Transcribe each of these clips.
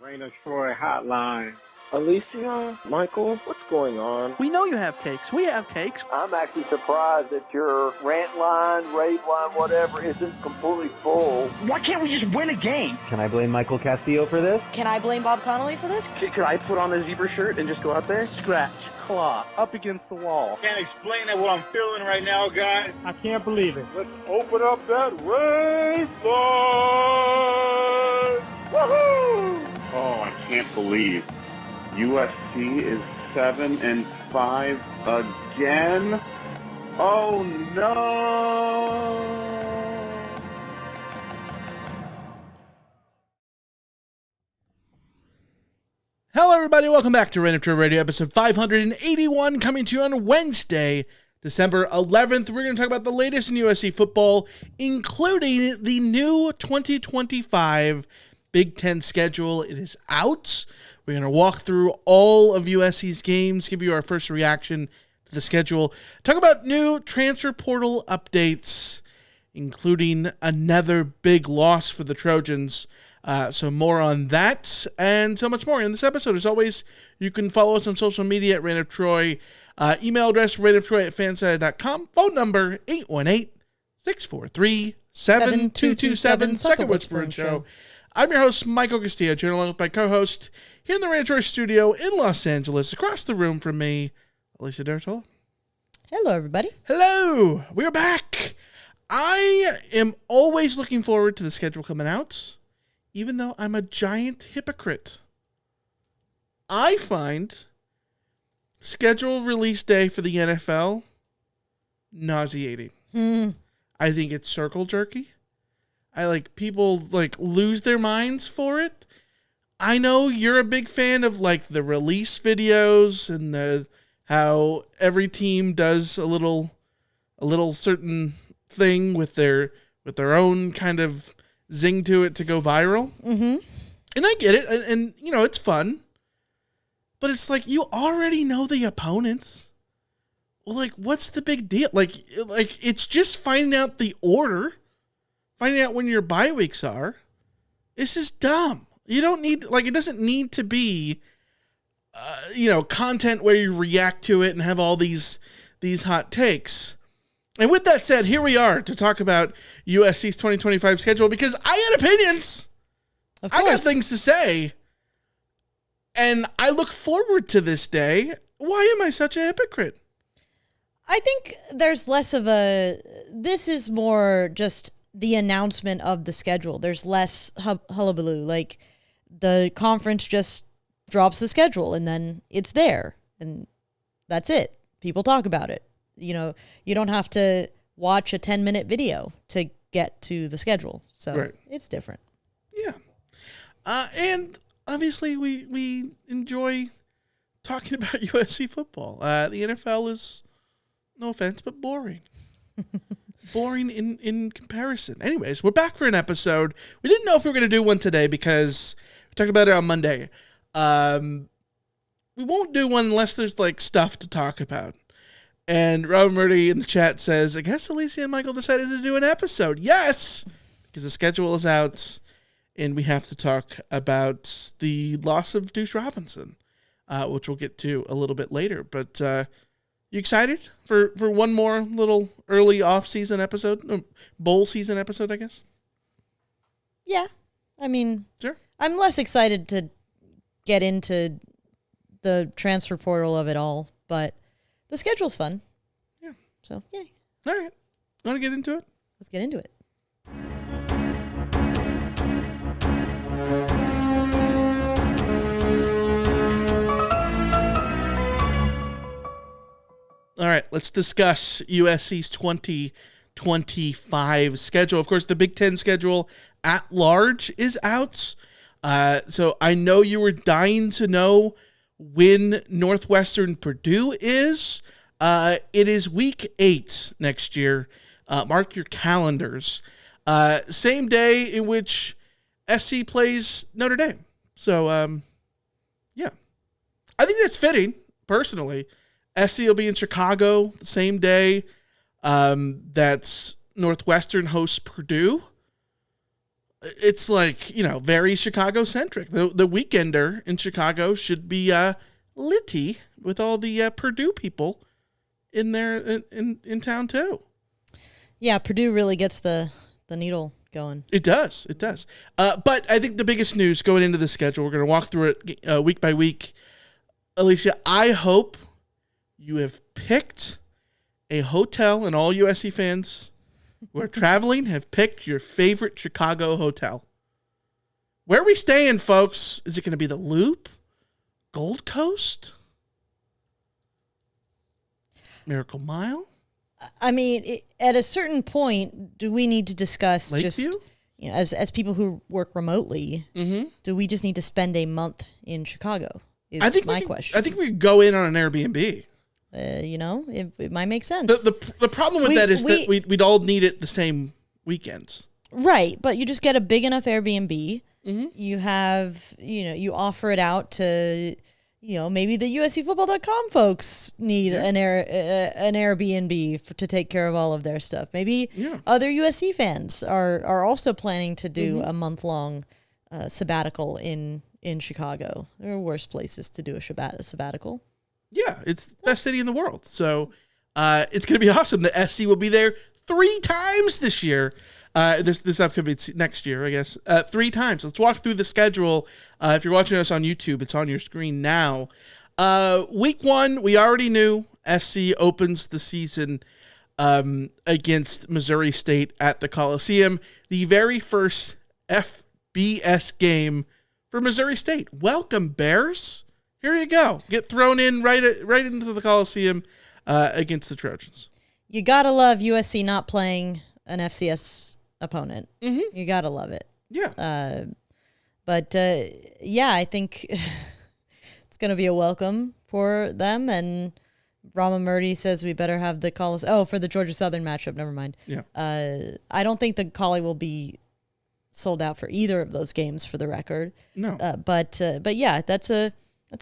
Raina Troy Hotline. Alicia, Michael, what's going on? We know you have takes. We have takes. I'm actually surprised that your rant line, rave line, whatever, isn't completely full. Why can't we just win a game? Can I blame Michael Castillo for this? Can I blame Bob Connolly for this? Could I put on a zebra shirt and just go out there? Scratch, claw, up against the wall. Can't explain it what I'm feeling right now, guys. I can't believe it. Let's open up that rave line! Woohoo! Oh, I can't believe USC is 7-5 again. Oh no! Hello, everybody. Welcome back to Rant Line Radio, episode 581, coming to you on Wednesday, December 11th. We're going to talk about the latest in USC football, including the new 2025 Big Ten schedule. It is out. We're going to walk through all of USC's games, give you our first reaction to the schedule, talk about new transfer portal updates, including another big loss for the Trojans. So more on that and so much more in this episode. As always, you can follow us on social media at Rant of Troy. Email address, rantoftroy@fanside.com. Phone number, 818-643-7227. Second Whisper Show. I'm your host, Michael Castillo, joined along with my co-host here in the Rant of Troy studio in Los Angeles. Across the room from me, Alicia D'Artola. Hello, everybody. Hello. We're back. I am always looking forward to the schedule coming out, even though I'm a giant hypocrite. I find schedule release day for the NFL nauseating. I think it's circle jerky. People lose their minds for it. I know you're a big fan of the release videos and how every team does a little certain thing with their own kind of zing to it to go viral. Mm-hmm. And I get it. And it's fun. But it's you already know the opponents. Well, what's the big deal? It's just finding out the order. Finding out when your bye weeks are. This is dumb. You don't need, it doesn't need to be, content where you react to it and have all these hot takes. And with that said, here we are to talk about USC's 2025 schedule because I had opinions. Of course. I got things to say. And I look forward to this day. Why am I such a hypocrite? I think there's less of this is more just the announcement of the schedule. There's less hullabaloo. The conference just drops the schedule and then it's there and that's it. People talk about it. You don't have to watch a 10-minute video to get to the schedule. So right. It's different. Yeah. And obviously we enjoy talking about USC football. The NFL is, no offense, but boring. Boring in comparison. Anyways, we're back for an episode. We didn't know if we were going to do one today because we talked about it on Monday. We won't do one unless there's stuff to talk about. And Robert Murdy in the chat says, I guess Alicia and Michael decided to do an episode. Yes, because the schedule is out and we have to talk about the loss of Deuce Robinson, which we'll get to a little bit later. But you excited for one more little early off-season episode? Bowl season episode, I guess? Yeah. I mean, sure. I'm less excited to get into the transfer portal of it all, but the schedule's fun. Yeah. So, yay. All right. Want to get into it? Let's get into it. All right, let's discuss USC's 2025 schedule. Of course, the Big Ten schedule at large is out. So I know you were dying to know when Northwestern Purdue is. It is week 8 next year. Mark your calendars. Same day in which SC plays Notre Dame. So, yeah. I think that's fitting, personally. SC will be in Chicago the same day that's Northwestern hosts Purdue. it's like, very Chicago centric. The weekender in Chicago should be litty with all the Purdue people in there in town too. Yeah, Purdue really gets the needle going. It does. But I think the biggest news going into the schedule, we're going to walk through it week by week. Alicia, I hope you have picked a hotel, and all USC fans who are traveling have picked your favorite Chicago hotel. Where are we staying, folks? Is it going to be the Loop? Gold Coast? Miracle Mile? I mean, at a certain point, do we need to discuss Lakeview? just, as people who work remotely, do we just need to spend a month in Chicago? I think question. I think we could go in on an Airbnb. It might make sense. The problem with that is that we'd all need it the same weekends. Right, but you just get a big enough Airbnb. Mm-hmm. You have, you offer it out to, maybe the USCfootball.com folks need an Airbnb to take care of all of their stuff. Maybe other USC fans are also planning to do a month-long sabbatical in Chicago. There are worse places to do a sabbatical. Yeah, it's the best city in the world. So it's going to be awesome. The SC will be there 3 times this year. This upcoming next year, I guess. 3 times. Let's walk through the schedule. If you're watching us on YouTube, it's on your screen now. Week 1, we already knew SC opens the season against Missouri State at the Coliseum. The very first FBS game for Missouri State. Welcome, Bears. Here you go. Get thrown in right into the Coliseum against the Trojans. You gotta love USC not playing an FCS opponent. Mm-hmm. You gotta love it. Yeah. I think it's gonna be a welcome for them. And Rama Murdy says we better have the Coliseum. Oh, for the Georgia Southern matchup. Never mind. Yeah. I don't think the Collie will be sold out for either of those games, for the record. No. But yeah, that's a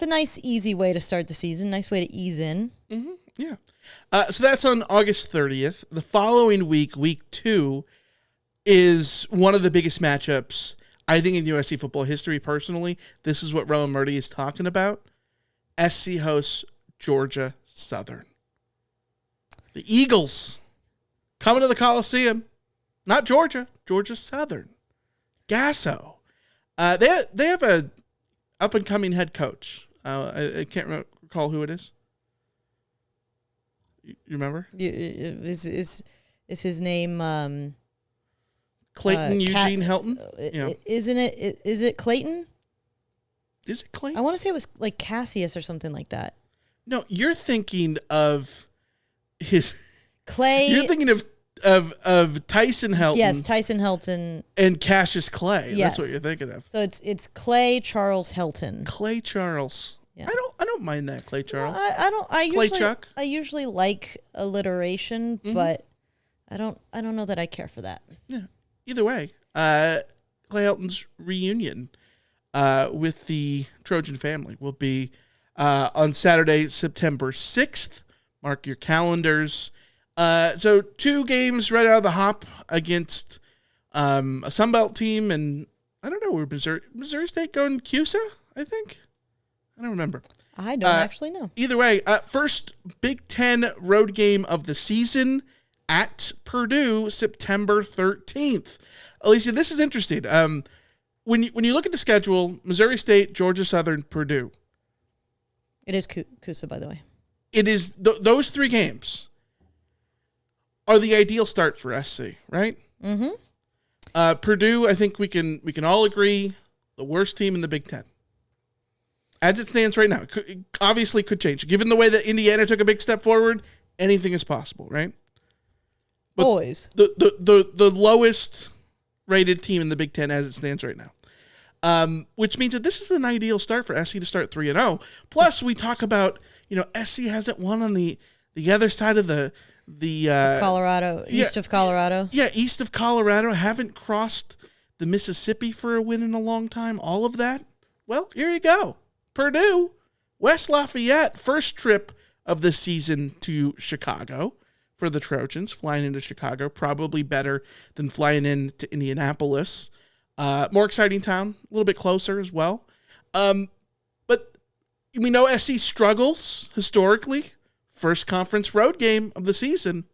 nice, easy way to start the season. Nice way to ease in. Mm-hmm. Yeah. So that's on August 30th. The following week, week 2, is one of the biggest matchups, I think, in USC football history, personally. This is what Rowan Murdy is talking about. SC hosts Georgia Southern. The Eagles coming to the Coliseum. Not Georgia. Georgia Southern. Gasso. They have a up-and-coming head coach. I can't recall who it is. You remember? Is his name Clayton Eugene Helton? Yeah. Isn't it? Is it Clayton? Is it Clayton? I want to say it was like Cassius or something like that. No, you're thinking of his Clay. You're thinking of Tyson Helton. Yes, Tyson Helton and Cassius Clay. Yes. That's what you're thinking of. So it's Clay Charles Helton. Clay Charles. Yeah. I don't mind that, Clay Charles. No, I don't. Clay Chuck. I usually like alliteration, but I don't know that I care for that. Yeah. Either way, Clay Helton's reunion with the Trojan family will be on Saturday, September 6th. Mark your calendars. So 2 games right out of the hop against a Sunbelt team, and I don't know where Missouri State going. CUSA, I think. I don't remember. I don't actually know. Either way, first Big Ten road game of the season at Purdue, September 13th. Alicia, this is interesting. When you look at the schedule, Missouri State, Georgia Southern, Purdue. It is CUSA, by the way. It is those 3 games are the ideal start for SC, right? Mm-hmm. Purdue, I think we can all agree, the worst team in the Big Ten. As it stands right now, it obviously could change. Given the way that Indiana took a big step forward, anything is possible, right? But always. The lowest rated team in the Big Ten as it stands right now. Which means that this is an ideal start for SC to start 3-0. Plus, we talk about, SC hasn't won on the other side of the Colorado, east of Colorado. Yeah, east of Colorado. Haven't crossed the Mississippi for a win in a long time. All of that. Well, here you go. Purdue, West Lafayette, first trip of the season to Chicago for the Trojans, flying into Chicago, probably better than flying into Indianapolis. More exciting town, a little bit closer as well. But we know SC struggles historically. First conference road game of the season.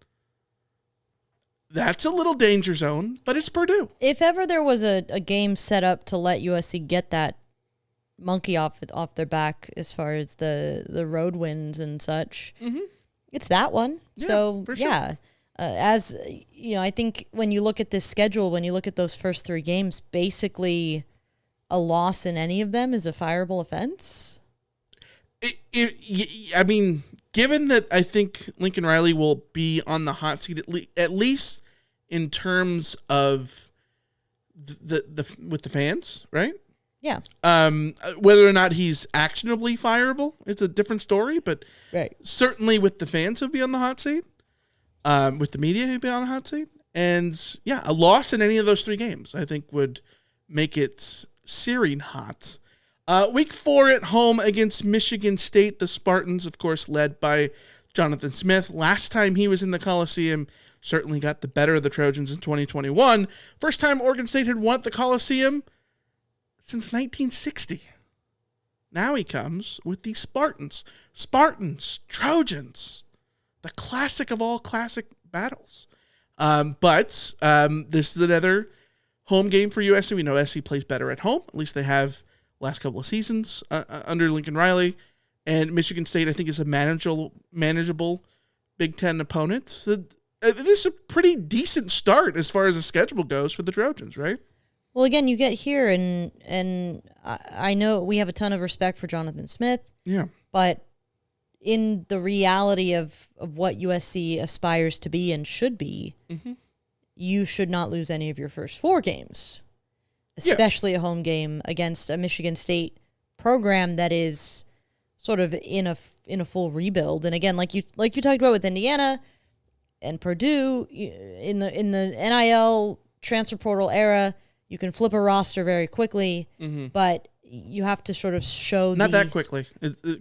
That's a little danger zone, but it's Purdue. If ever there was a game set up to let USC get that monkey off their back as far as the road wins and such, it's that one. Yeah, so, for sure. yeah. As you know, I think when you look at this schedule, when you look at those first 3 games, basically a loss in any of them is a fireable offense. I mean, given that I think Lincoln Riley will be on the hot seat at least in terms of the with the fans, right? Yeah. Whether or not he's actionably fireable, it's a different story. But Right. certainly with the fans, he'll be on the hot seat. With the media, he'll be on the hot seat. And yeah, a loss in any of those 3 games, I think, would make it searing hot. Week 4 at home against Michigan State. The Spartans, of course, led by Jonathan Smith. Last time he was in the Coliseum, certainly got the better of the Trojans in 2021. First time Oregon State had won at the Coliseum since 1960. Now he comes with the Spartans. Spartans, Trojans, the classic of all classic battles. But this is another home game for USC. We know SC plays better at home. At least they have last couple of seasons under Lincoln Riley. And Michigan State, I think, is a manageable Big Ten opponent. So, this is a pretty decent start as far as the schedule goes for the Trojans, right? Well, again, you get here, and I know we have a ton of respect for Jonathan Smith. Yeah. But in the reality of what USC aspires to be and should be, you should not lose any of your first 4 games, especially a home game against a Michigan State program that is sort of in a full rebuild. And again, like you talked about with Indiana and Purdue, in the NIL transfer portal era, you can flip a roster very quickly, but you have to sort of show Not that quickly.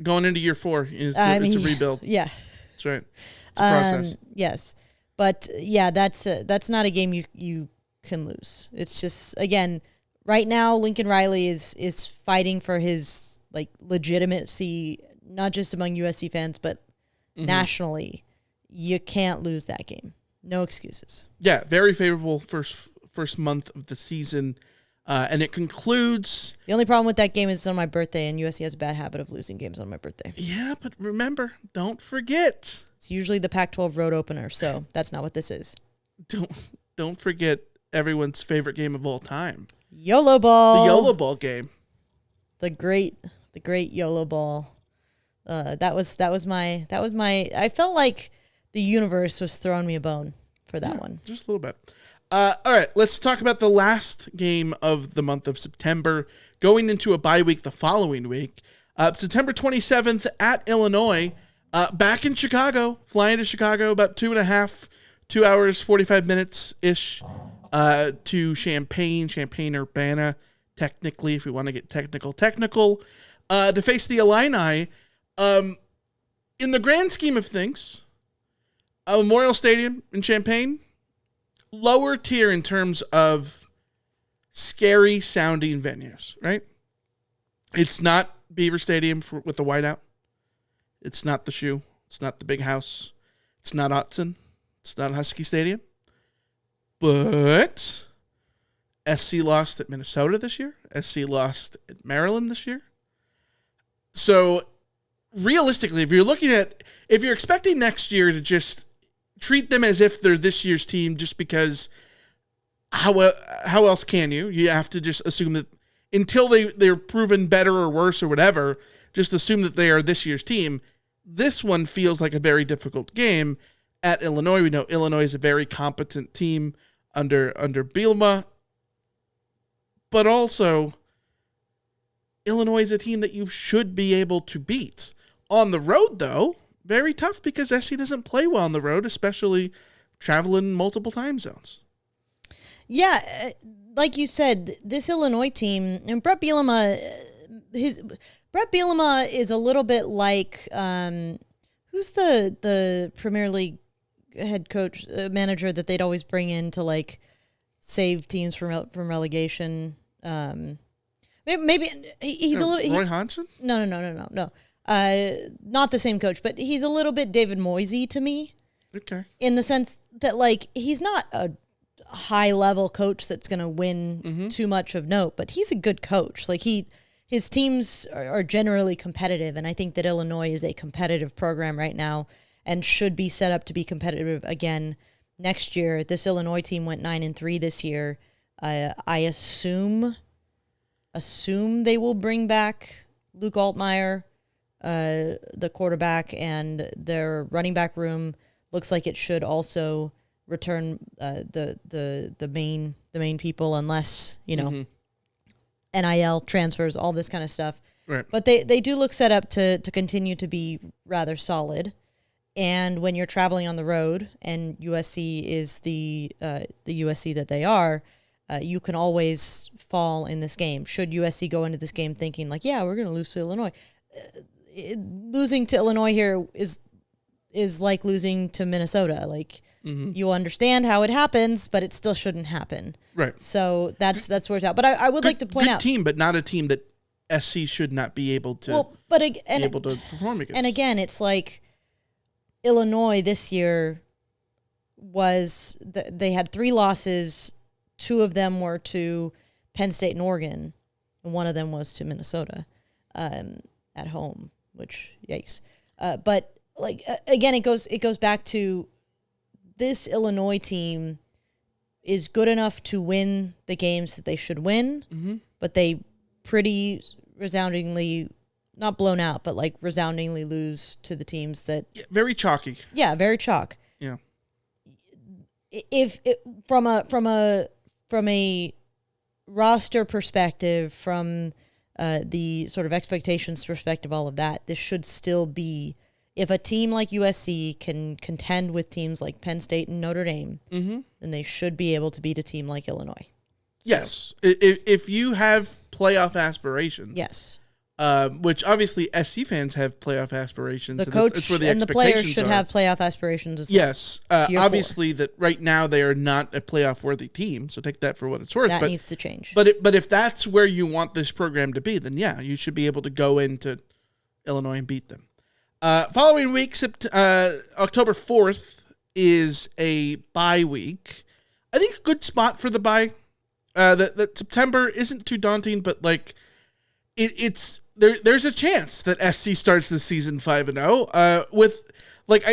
Going into year 4, it's a rebuild. Yeah. That's right. It's a process. Yes. But yeah, that's not a game you can lose. It's just, again, right now Lincoln Riley is fighting for his legitimacy, not just among USC fans, but nationally. You can't lose that game. No excuses. Yeah, very favorable first month of the season. And it concludes. The only problem with that game is it's on my birthday, and USC has a bad habit of losing games on my birthday. Yeah, but remember, don't forget. It's usually the Pac-12 road opener, so that's not what this is. Don't forget everyone's favorite game of all time. YOLO Ball. The YOLO Ball game. The great YOLO Ball. That was my. I felt like the universe was throwing me a bone for that one. Just a little bit. All right, let's talk about the last game of the month of September, going into a bye week the following week. September 27th at Illinois, back in Chicago, flying to Chicago about 2 hours, 45 minutes-ish to Champaign-Urbana, technically, if we want to get technical, to face the Illini. In the grand scheme of things, Memorial Stadium in Champaign, lower tier in terms of scary sounding venues, right? It's not Beaver Stadium with the whiteout. It's not the Shoe. It's not the Big House. It's not Autzen. It's not Husky Stadium. But SC lost at Minnesota this year. SC lost at Maryland this year. So realistically, if you're expecting next year to just treat them as if they're this year's team, just because how else can you? You have to just assume that until they're proven better or worse or whatever, just assume that they are this year's team. This one feels like a very difficult game at Illinois. We know Illinois is a very competent team under Bielema, but also Illinois is a team that you should be able to beat. On the road, though, very tough because SC doesn't play well on the road, especially traveling multiple time zones. Yeah, like you said, this Illinois team, and Brett Bielema is a little bit like who's the Premier League head coach manager that they'd always bring in to save teams from relegation. Maybe he's a little Roy Hodgson? No. Not the same coach, but he's a little bit David Moyes to me. Okay. In the sense that like he's not a high level coach that's going to win too much of note, but he's a good coach. Like his teams are generally competitive, and I think that Illinois is a competitive program right now and should be set up to be competitive again next year. This Illinois team went 9-3 this year. I assume they will bring back Luke Altmaier, the quarterback, and their running back room looks like it should also return the main people, unless NIL transfers, all this kind of stuff. Right. But they do look set up to continue to be rather solid. And when you're traveling on the road, and USC is the USC that they are, you can always fall in this game. Should USC go into this game thinking like, yeah, we're going to lose to Illinois, losing to Illinois here is like losing to Minnesota. Like you understand how it happens, but it still shouldn't happen. Right. So that's where it's at. But I would like to point out, good team, but not a team that SC should not be able to. Be able to perform against. And again, it's like Illinois this year they had 3 losses. 2 of them were to Penn State and Oregon, and 1 of them was to Minnesota at home, which yikes. But like again, it goes back to this Illinois team is good enough to win the games that they should win, but they pretty resoundingly, not blown out, but like resoundingly lose to the teams that very chalky. Yeah, very chalk. Yeah. If from a roster perspective, from the sort of expectations perspective, all of that, this should still be, if a team like USC can contend with teams like Penn State and Notre Dame, then they should be able to beat a team like Illinois. Yes. If you have playoff aspirations. Yes. Which obviously SC fans have playoff aspirations. The coach that's where the and the players should have playoff aspirations as well. Yes. Obviously that right now they are not a playoff worthy team, so take that for what it's worth. That needs to change. But if that's where you want this program to be, then yeah, you should be able to go into Illinois and beat them. Following week, October 4th is a bye week. I think a good spot for the bye. That September isn't too daunting, but like it's there's a chance that SC starts the season 5-0. With like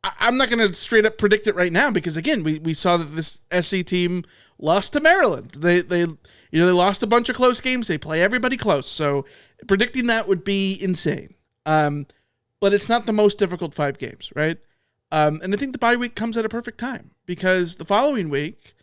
I'm not going to straight up predict it right now because again we saw that this SC team lost to Maryland. They lost a bunch of close games. They play everybody close, so predicting that would be insane. But it's not the most difficult 5 games, right? And I think the bye week comes at a perfect time because the following week,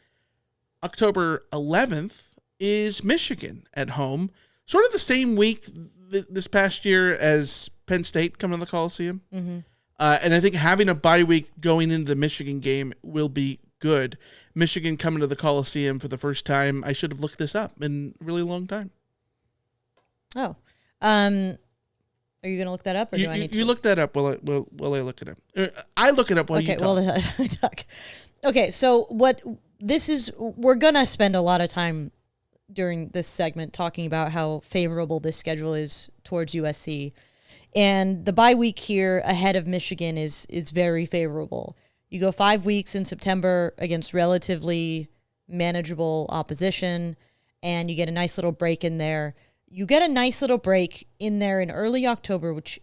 October 11th, is Michigan at home. Sort of the same week this past year as Penn State coming to the Coliseum. And I think having a bye week going into the Michigan game will be good. Michigan coming to the Coliseum for the first time. I should have looked this up in a really long time. Oh. Are you going to look that up, or do I need to? You look that up while I look it up. I look it up while you talk. Well, I talk. Okay, so we're going to spend a lot of time during this segment talking about how favorable this schedule is towards USC. And the bye week here ahead of Michigan is very favorable. You go 5 weeks in September against relatively manageable opposition, and you get a nice little break in there. You get a nice little break in there in early October, which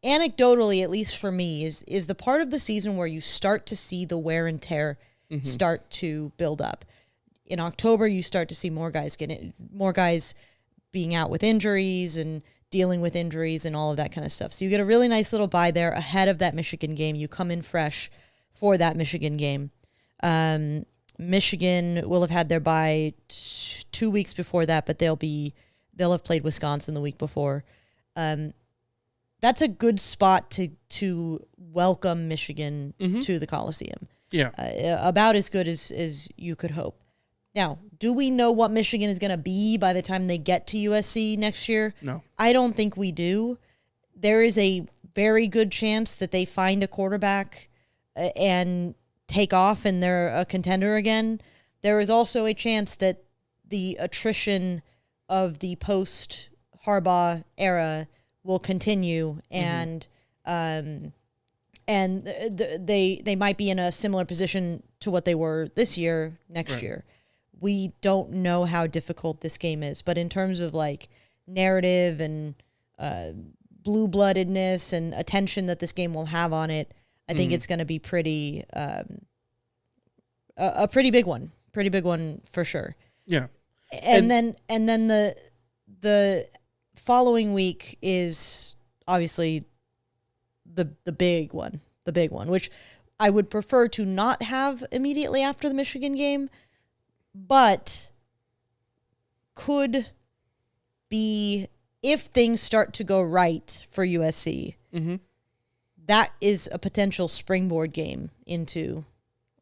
anecdotally, at least for me, is the part of the season where you start to see the wear and tear start to build up. In October, you start to see more guys being out with injuries and dealing with injuries and all of that kind of stuff. So you get a really nice little bye there ahead of that Michigan game. You come in fresh for that Michigan game. Michigan will have had their bye 2 weeks before that, but they'll have played Wisconsin the week before. That's a good spot to welcome Michigan to the Coliseum. Yeah, about as good as you could hope. Now, do we know what Michigan is going to be by the time they get to USC next year? No, I don't think we do. There is a very good chance that they find a quarterback and take off and they're a contender again. there is also a chance that the attrition of the post Harbaugh era will continue, and they might be in a similar position to what they were this year, next year. We don't know how difficult this game is, but in terms of like narrative and blue-bloodedness and attention that this game will have on it, I think it's going to be pretty a pretty big one for sure. Yeah, and then the following week is obviously the big one, which I would prefer to not have immediately after the Michigan game, but could be if things start to go right for USC. That is a potential springboard game into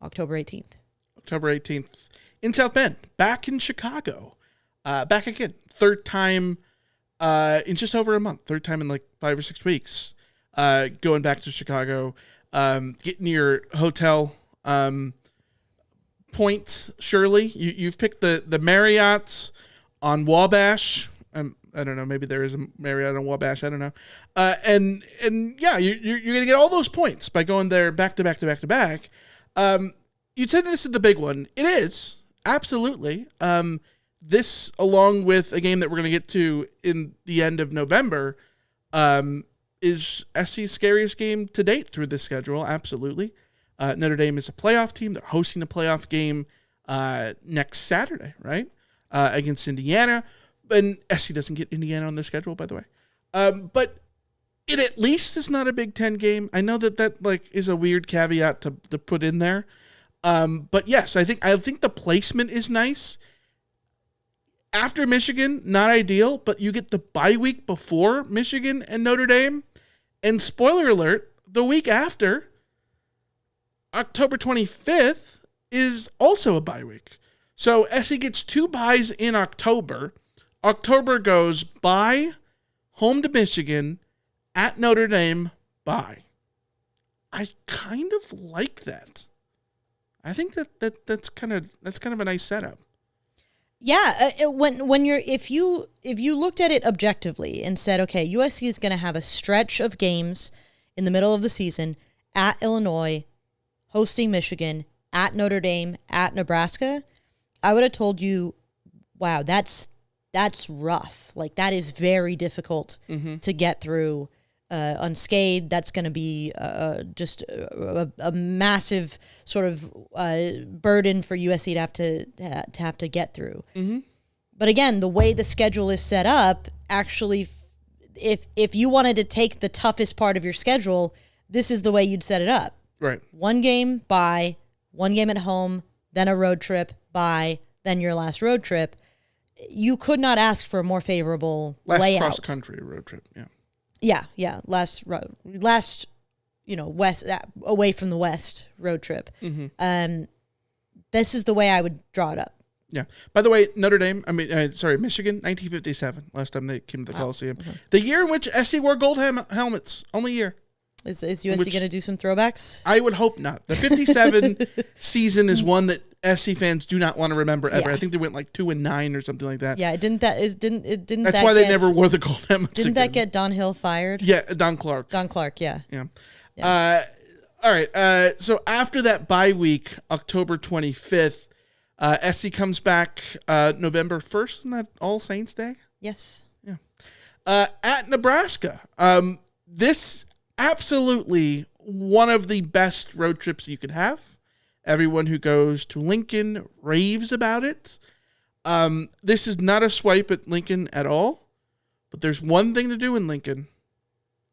October 18th. October 18th in South Bend, back in Chicago. Back again, third time in just over a month, third time in like 5 or 6 weeks. Going back to Chicago, getting your hotel points, Shirley. You've picked the Marriott on Wabash. I don't know. Maybe there is a Marriott on Wabash. I don't know. And yeah, you're gonna get all those points by going there back to back to back to back. You'd say this is the big one. It is absolutely. This, along with a game that we're gonna get to in the end of November, is SC's scariest game to date through this schedule. Absolutely. Notre Dame is a playoff team. They're hosting a playoff game next Saturday, right? Against Indiana. And SC doesn't get Indiana on the schedule, by the way. But it at least is not a Big Ten game. I know that like is a weird caveat to put in there. But yes, I think the placement is nice. After Michigan, not ideal, but you get the bye week before Michigan and Notre Dame. And spoiler alert, the week after, October 25th, is also a bye week. So SC gets 2 byes in October. October goes bye, home to Michigan, at Notre Dame, bye. I kind of like that. I think that's kind of a nice setup. Yeah, if you looked at it objectively and said, okay, USC is going to have a stretch of games in the middle of the season at Illinois, hosting Michigan, at Notre Dame, at Nebraska, I would have told you, wow, that's rough. Like, that is very difficult to get through unscathed. That's going to be just a massive sort of burden for USC to have to get through. But again, the way the schedule is set up, actually, if you wanted to take the toughest part of your schedule, this is the way you'd set it up. Right. 1 game, bye, 1 game at home, then a road trip, bye, then your last road trip. You could not ask for a more favorable layout. Cross-country road trip, yeah. Yeah. Last, west, away from the west road trip. This is the way I would draw it up. Yeah. By the way, Michigan, 1957, last time they came to the Coliseum. The year in which SC wore gold helmets, only year. Is USC going to do some throwbacks? I would hope not. The 57 season is one that SC fans do not want to remember ever. Yeah. I think they went like 2-9 or something like that. Yeah, That's why they never wore the gold helmets. Didn't that get Don Hill fired? Yeah, Don Clark. Yeah. Yeah. All right. So after that bye week, October 25th, SC comes back November 1st. Isn't that All Saints Day? Yes. Yeah. At Nebraska. This absolutely one of the best road trips you could have. Everyone who goes to Lincoln raves about it. This is not a swipe at Lincoln at all, but there's one thing to do in Lincoln.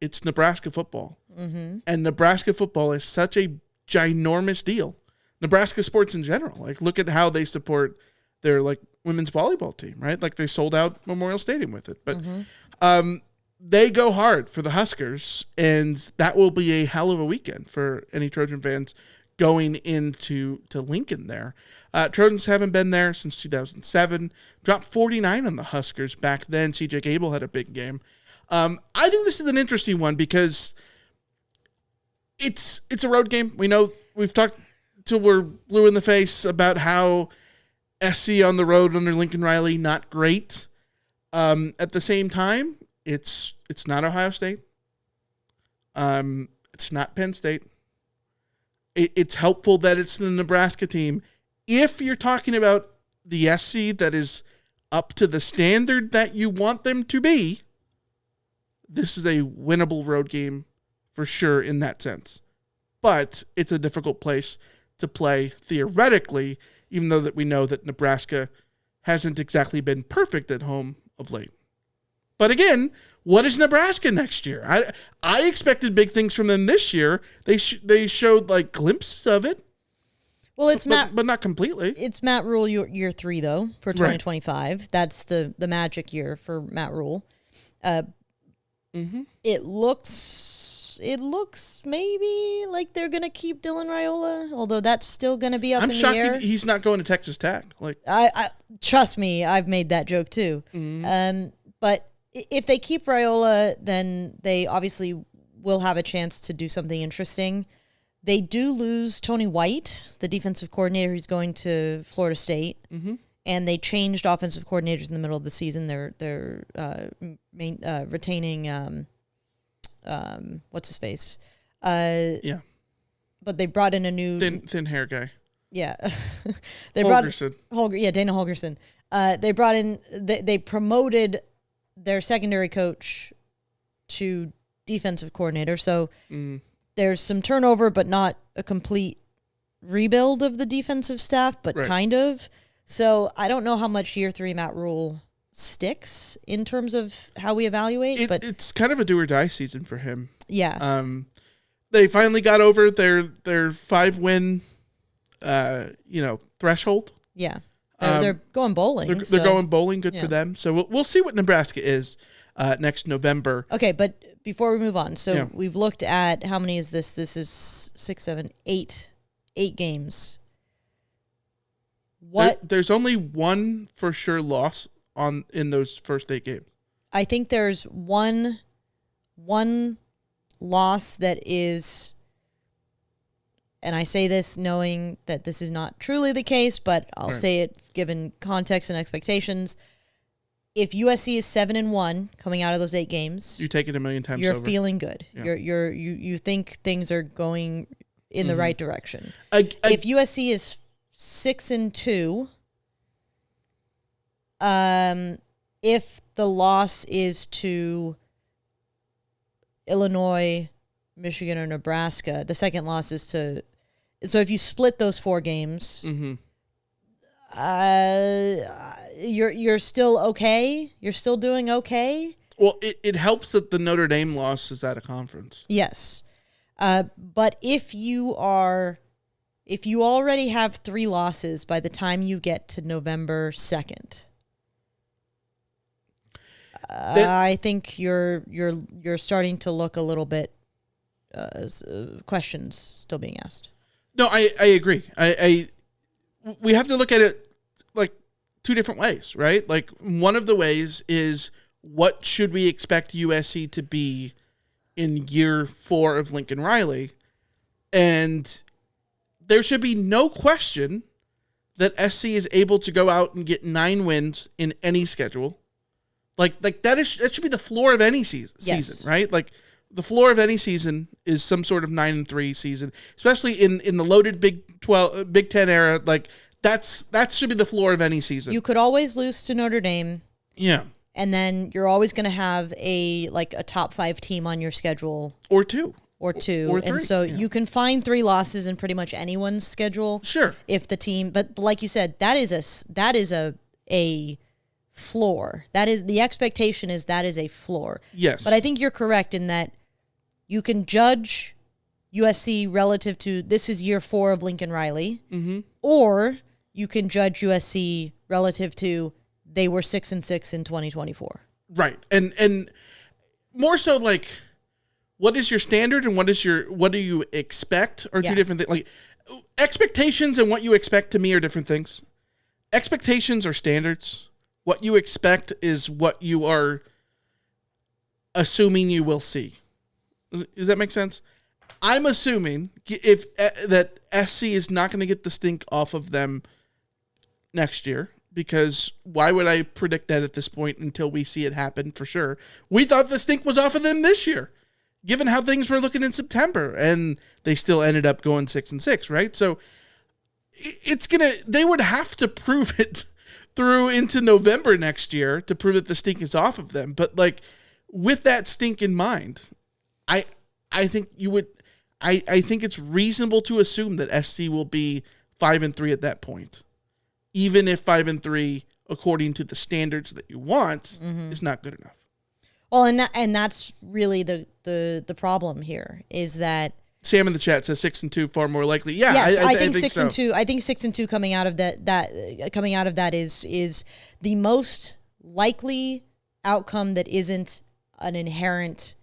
It's Nebraska football. And Nebraska football is such a ginormous deal. Nebraska sports in general. Like, look at how they support their like women's volleyball team, right? Like, they sold out Memorial Stadium with it. But they go hard for the Huskers, and that will be a hell of a weekend for any Trojan fans going into Lincoln there. Trojans haven't been there since 2007. Dropped 49 on the Huskers back then. CJ Gable had a big game. I think this is an interesting one because it's a road game. We know we've talked till we're blue in the face about how SC on the road under Lincoln Riley, not great. At the same time, it's not Ohio State. It's not Penn State. It's helpful that it's the Nebraska team. If you're talking about the SC that is up to the standard that you want them to be, this is a winnable road game for sure in that sense. But it's a difficult place to play theoretically, even though that we know that Nebraska hasn't exactly been perfect at home of late. But again, what is Nebraska next year? I expected big things from them this year. They showed like glimpses of it. Well, it's but not completely. It's Matt Rule year 3 though for 2025. Right. That's the magic year for Matt Rule. It looks maybe like they're gonna keep Dylan Raiola, although that's still gonna be up in the air. I'm shocked he's not going to Texas Tech. Like, I trust me, I've made that joke too. But if they keep Raiola, then they obviously will have a chance to do something interesting. They do lose Tony White, the defensive coordinator who's going to Florida State, and they changed offensive coordinators in the middle of the season. They're retaining what's his face? Yeah, but they brought in a new thin hair guy. Yeah, Holgerson. Dana Holgerson. They brought in. They promoted their secondary coach to defensive coordinator. So there's some turnover, but not a complete rebuild of the defensive staff, but kind of. So I don't know how much year 3 Matt Rule sticks in terms of how we evaluate. But it's kind of a do or die season for him. Yeah. They finally got over their 5-win, threshold. Yeah. They're going bowling. They're going bowling. Good for them. So we'll see what Nebraska is next November. Okay, but before we move on, so we've looked at how many is this? This is 6, 7, 8 games. There's only one for sure loss in those first 8 games. I think there's one loss that is, and I say this knowing that this is not truly the case, but I'll say it given context and expectations. If USC is 7-1 coming out of those 8 games, you take it a million times. You're over. feeling good. Yeah. You think things are going in the right direction. If USC is 6-2, if the loss is to Illinois, Michigan, or Nebraska, the second loss is to. So if you split those 4 games, you're still okay. You're still doing okay. Well, it helps that the Notre Dame loss is at a conference. Yes, but if you already have 3 losses by the time you get to November 2nd, I think you're starting to look a little bit questions still being asked. No, I agree. We have to look at it like 2 different ways, right? Like one of the ways is what should we expect USC to be in year 4 of Lincoln Riley? And there should be no question that SC is able to go out and get 9 wins in any schedule. Like that should be the floor of any season, right? Like the floor of any season is some sort of 9-3 season, especially in the loaded Big 10 era. Like that should be the floor of any season. You could always lose to Notre Dame. Yeah. And then you're always going to have a top 5 team on your schedule. Or 2. Or 2. Or 3. And so you can find 3 losses in pretty much anyone's schedule. Sure. If the team, but like you said, that is a floor. That is the expectation that is a floor. Yes. But I think you're correct in that you can judge USC relative to this is year 4 of Lincoln Riley, or you can judge USC relative to they were 6-6 in 2024. Right. And more so like what is your standard and what do you expect are 2 different things. Like expectations and what you expect to me are different things. Expectations are standards. What you expect is what you are assuming you will see. Does that make sense? I'm assuming that SC is not going to get the stink off of them next year, because why would I predict that at this point until we see it happen for sure? We thought the stink was off of them this year, given how things were looking in September, and they still ended up going 6-6, right? So they would have to prove it through into November next year to prove that the stink is off of them. But like with that stink in mind, I think I think it's reasonable to assume that SC will be 5-3 at that point, even if 5-3, according to the standards that you want, is not good enough. Well, and that's really the problem here is that Sam in the chat says 6-2 far more likely. Yeah, yes, I think 6-2. So. I think 6-2 coming out of that is the most likely outcome that isn't an inherent,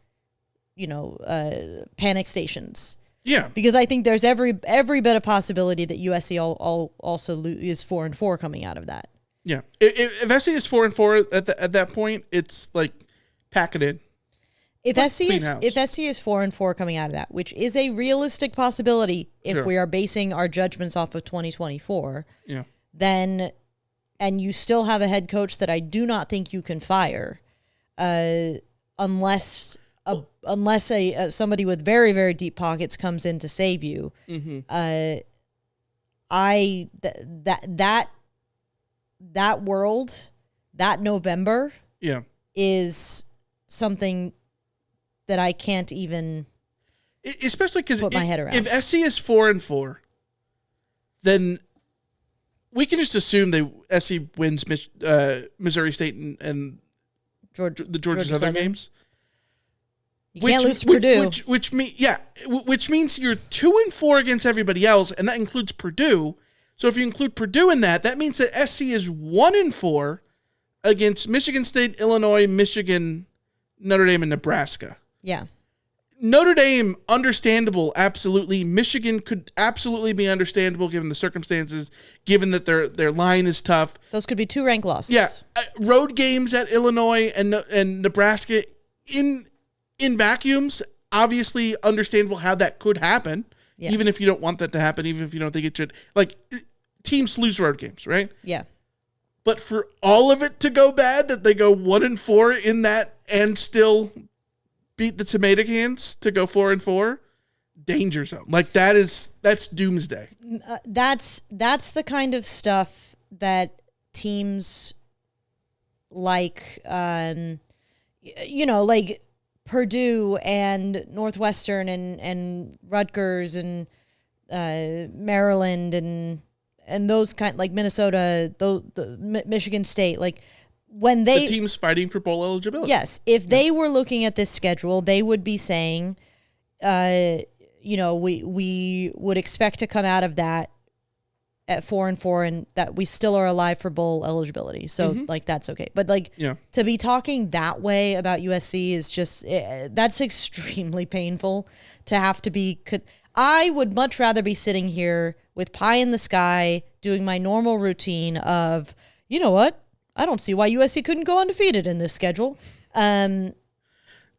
panic stations. Yeah, because I think there's every bit of possibility that USC also is 4-4 coming out of that. Yeah, if SC is 4-4 at that point, it's like pack it in. If SC is 4-4 coming out of that, which is a realistic possibility if we are basing our judgments off of 2024, then and you still have a head coach that I do not think you can fire, unless somebody with very, very deep pockets comes in to save you. That world, that November, is something that I can't even, especially because put my head around. If SC is 4-4, then we can just assume SC wins Missouri State and the Georgia Southern games. You can't lose to Purdue. Which means you're 2-4 against everybody else, and that includes Purdue. So if you include Purdue in that means that SC is 1-4 against Michigan State, Illinois, Michigan, Notre Dame, and Nebraska. Yeah. Notre Dame, understandable, absolutely. Michigan could absolutely be understandable given the circumstances, given that their line is tough. Those could be 2 ranked losses. Yeah. Road games at Illinois and Nebraska in vacuums, obviously understandable how that could happen, even if you don't want that to happen, even if you don't think it should. Like, teams lose road games, right? Yeah. But for all of it to go bad, that they go 1-4 in that and still beat the tomato cans to go 4-4, danger zone. Like that's doomsday. That's the kind of stuff that teams like, like Purdue and Northwestern and Rutgers and Maryland and those kind, like Minnesota, Michigan State, like when the teams fighting for bowl eligibility. Yes, if they were looking at this schedule, they would be saying, we would expect to come out of that at 4-4, and that we still are alive for bowl eligibility. So that's okay. But to be talking that way about USC is just that's extremely painful to have to be. I would much rather be sitting here with pie in the sky, doing my normal routine of, you know what? I don't see why USC couldn't go undefeated in this schedule. Join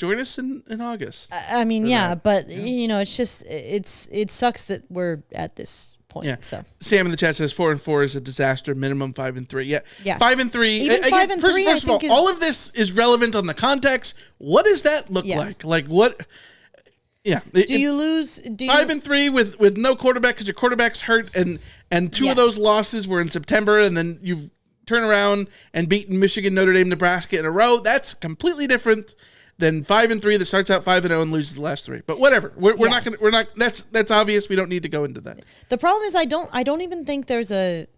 us in August. But it's just it sucks that we're at this point. Yeah. So Sam in the chat says 4-4 is a disaster. Minimum 5-3. Yeah. 5-3. Even 5-3. First of all of this is relevant on the context. What does that look like? Like what? Yeah. Do you lose? 5-3 with no quarterback because your quarterback's hurt, and two of those losses were in September, and then you've turned around and beaten Michigan, Notre Dame, Nebraska in a row. That's completely different than 5-3 that starts out 5-0 and loses the last 3. But whatever. We're not. That's obvious. We don't need to go into that. The problem is I don't even think there's a.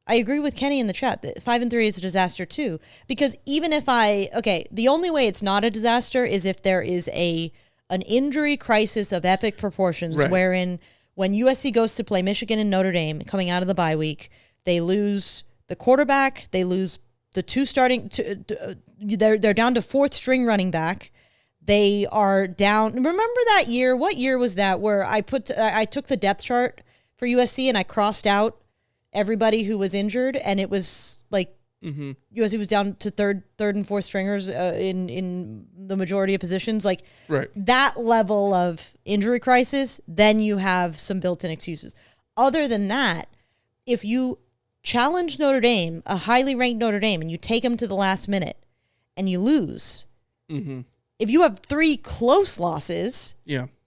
I agree with Kenny in the chat that 5-3 is a disaster too, because even if the only way it's not a disaster is if there is an injury crisis of epic proportions, wherein when USC goes to play Michigan and Notre Dame coming out of the bye week, they lose the quarterback, they lose the two starting. They're down to 4th string running back. They are down. Remember that year? What year was that? Where I took the depth chart for USC and I crossed out everybody who was injured, and it was like USC was down to third and 4th stringers in the majority of positions. Like that level of injury crisis, then you have some built-in excuses. Other than that, if you challenge Notre Dame, a highly ranked Notre Dame, and you take them to the last minute and you lose. Mm-hmm. If you have 3 close losses,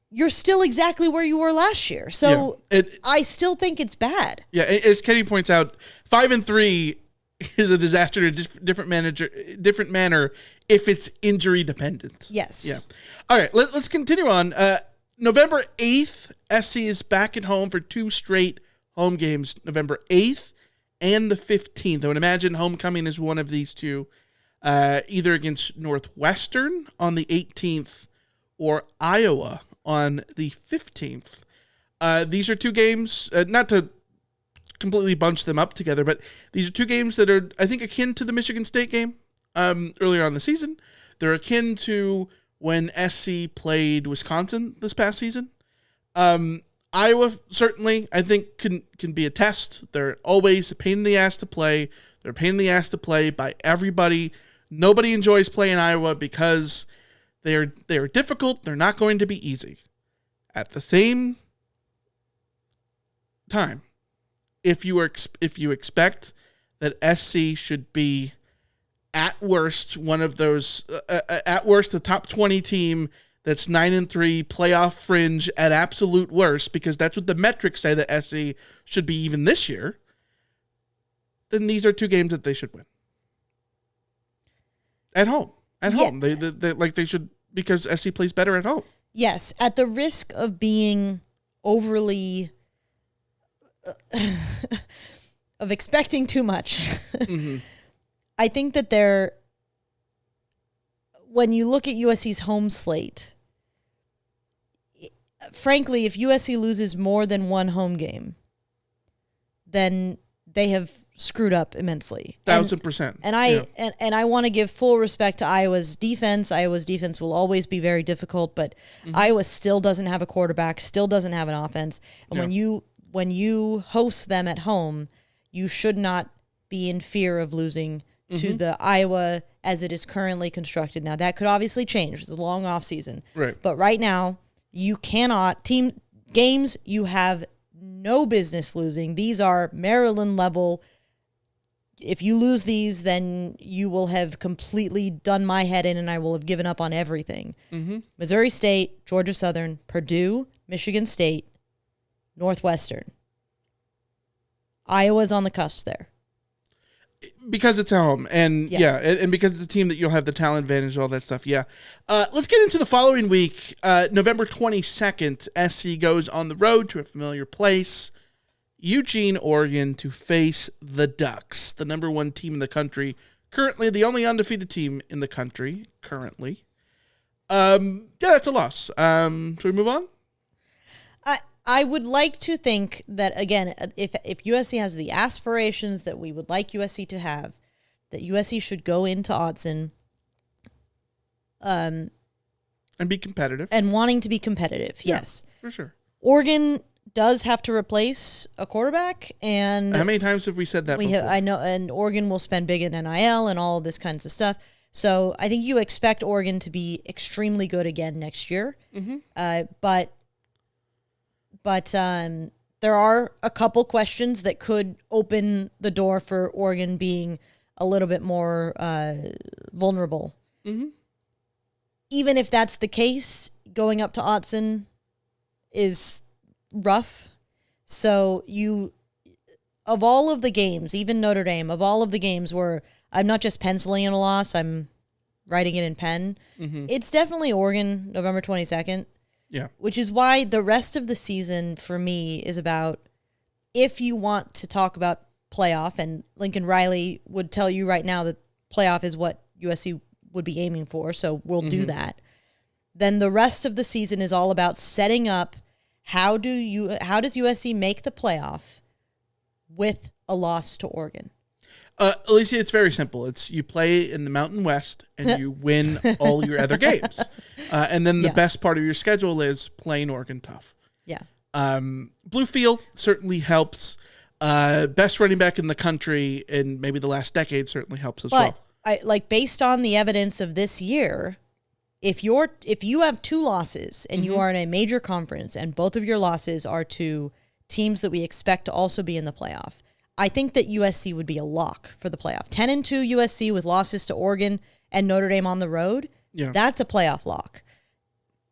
you're still exactly where you were last year. So I still think it's bad. Yeah, as Kenny points out, 5-3 is a disaster in a different manner if it's injury dependent. Yes. Yeah. All right, let's continue on. November 8th, SC is back at home for 2 straight home games, November 8th and the 15th. I would imagine homecoming is one of these two, either against Northwestern on the 18th or Iowa on the 15th. These are 2 games, not to completely bunch them up together, but these are 2 games that are, I think, akin to the Michigan State game earlier on in the season. They're akin to when SC played Wisconsin this past season. Iowa certainly, I think, can be a test. They're always a pain in the ass to play. They're a pain in the ass to play by everybody. Nobody enjoys playing Iowa because they're difficult. They're not going to be easy. At the same time, if you expect that SC should be at worst one of those, at worst the top 20 team that's 9-3, playoff fringe at absolute worst, because that's what the metrics say that SC should be even this year, then these are 2 games that they should win. At home. At home. They should, because SC plays better at home. Yes, at the risk of being overly of expecting too much. Mm-hmm. I think that when you look at USC's home slate, frankly, if USC loses more than 1 home game, then they have screwed up immensely. 1,000%. And I want to give full respect to Iowa's defense. Iowa's defense will always be very difficult, but Iowa still doesn't have a quarterback, still doesn't have an offense. And when you host them at home, you should not be in fear of losing to the Iowa as it is currently constructed. Now, that could obviously change. It's a long off season. Right. But right now, you cannot team games you have no business losing. These are Maryland level. If you lose these, then you will have completely done my head in and I will have given up on everything. Mm-hmm. Missouri State, Georgia Southern, Purdue, Michigan State, Northwestern. Iowa's on the cusp there. Because it's at home, and and because it's a team that you'll have the talent advantage, all that stuff. Yeah. Let's get into the following week. November 22nd, SC goes on the road to a familiar place, Eugene, Oregon, to face the Ducks, the number 1 team in the country, currently the only undefeated team in the country, currently. That's a loss. Should we move on? I would like to think that, again, if USC has the aspirations that we would like USC to have, that USC should go into Autzen and be competitive. And wanting to be competitive, yes. For sure. Oregon does have to replace a quarterback. And how many times have we said that before? I know, and Oregon will spend big in NIL and all of this kinds of stuff. So I think you expect Oregon to be extremely good again next year. Mm-hmm. But there are a couple questions that could open the door for Oregon being a little bit more vulnerable. Mm-hmm. Even if that's the case, going up to Autzen is rough. So of all of the games, even Notre Dame, of all of the games where I'm not just penciling in a loss, I'm writing it in pen, it's definitely Oregon, November 22nd. Yeah. Which is why the rest of the season for me is about, if you want to talk about playoff, and Lincoln Riley would tell you right now that playoff is what USC would be aiming for, so we'll do that. Then the rest of the season is all about setting up how does USC make the playoff with a loss to Oregon? Alicia, it's very simple. It's you play in the Mountain West and you win all your other games. And then the best part of your schedule is playing Oregon tough. Yeah. Blue Field certainly helps. Best running back in the country in maybe the last decade certainly helps as well. But based on the evidence of this year, if you have 2 losses and you are in a major conference and both of your losses are to teams that we expect to also be in the playoff, I think that USC would be a lock for the playoff. 10-2 USC with losses to Oregon and Notre Dame on the road. Yeah. That's a playoff lock.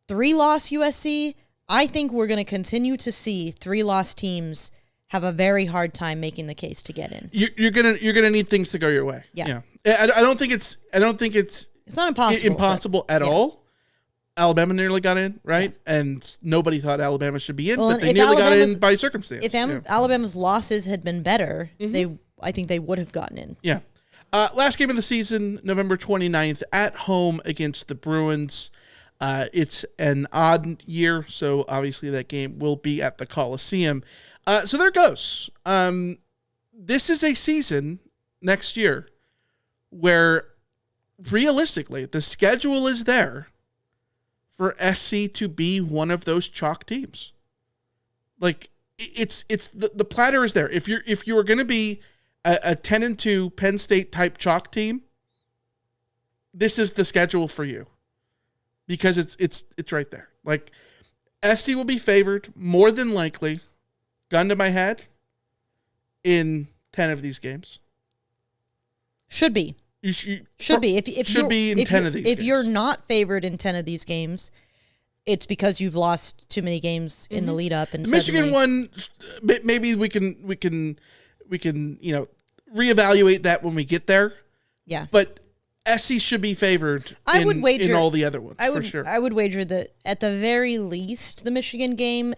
3-loss USC, I think we're going to continue to see 3-loss teams have a very hard time making the case to get in. You're gonna need things to go your way. Yeah. I don't think it's not impossible at all. Alabama nearly got in, right? Yeah. And nobody thought Alabama should be in, but they nearly got in by circumstance. If Alabama's losses had been better, I think they would have gotten in. Yeah. Last game of the season, November 29th, at home against the Bruins. It's an odd year, so obviously that game will be at the Coliseum. So there it goes. This is a season next year where realistically the schedule is there for SC to be one of those chalk teams. Like it's the platter is there. If you are going to be a 10-2 Penn State type chalk team, this is the schedule for you because it's right there. Like SC will be favored more than likely. Gun to my head, in 10 of these games. Should be. Should be. Should be in 10 of these games. If you're not favored in 10 of these games, it's because you've lost too many games in the lead up. And Michigan one, maybe we can reevaluate that when we get there. Yeah. But SC should be favored in all the other ones, for sure. I would wager that at the very least, the Michigan game,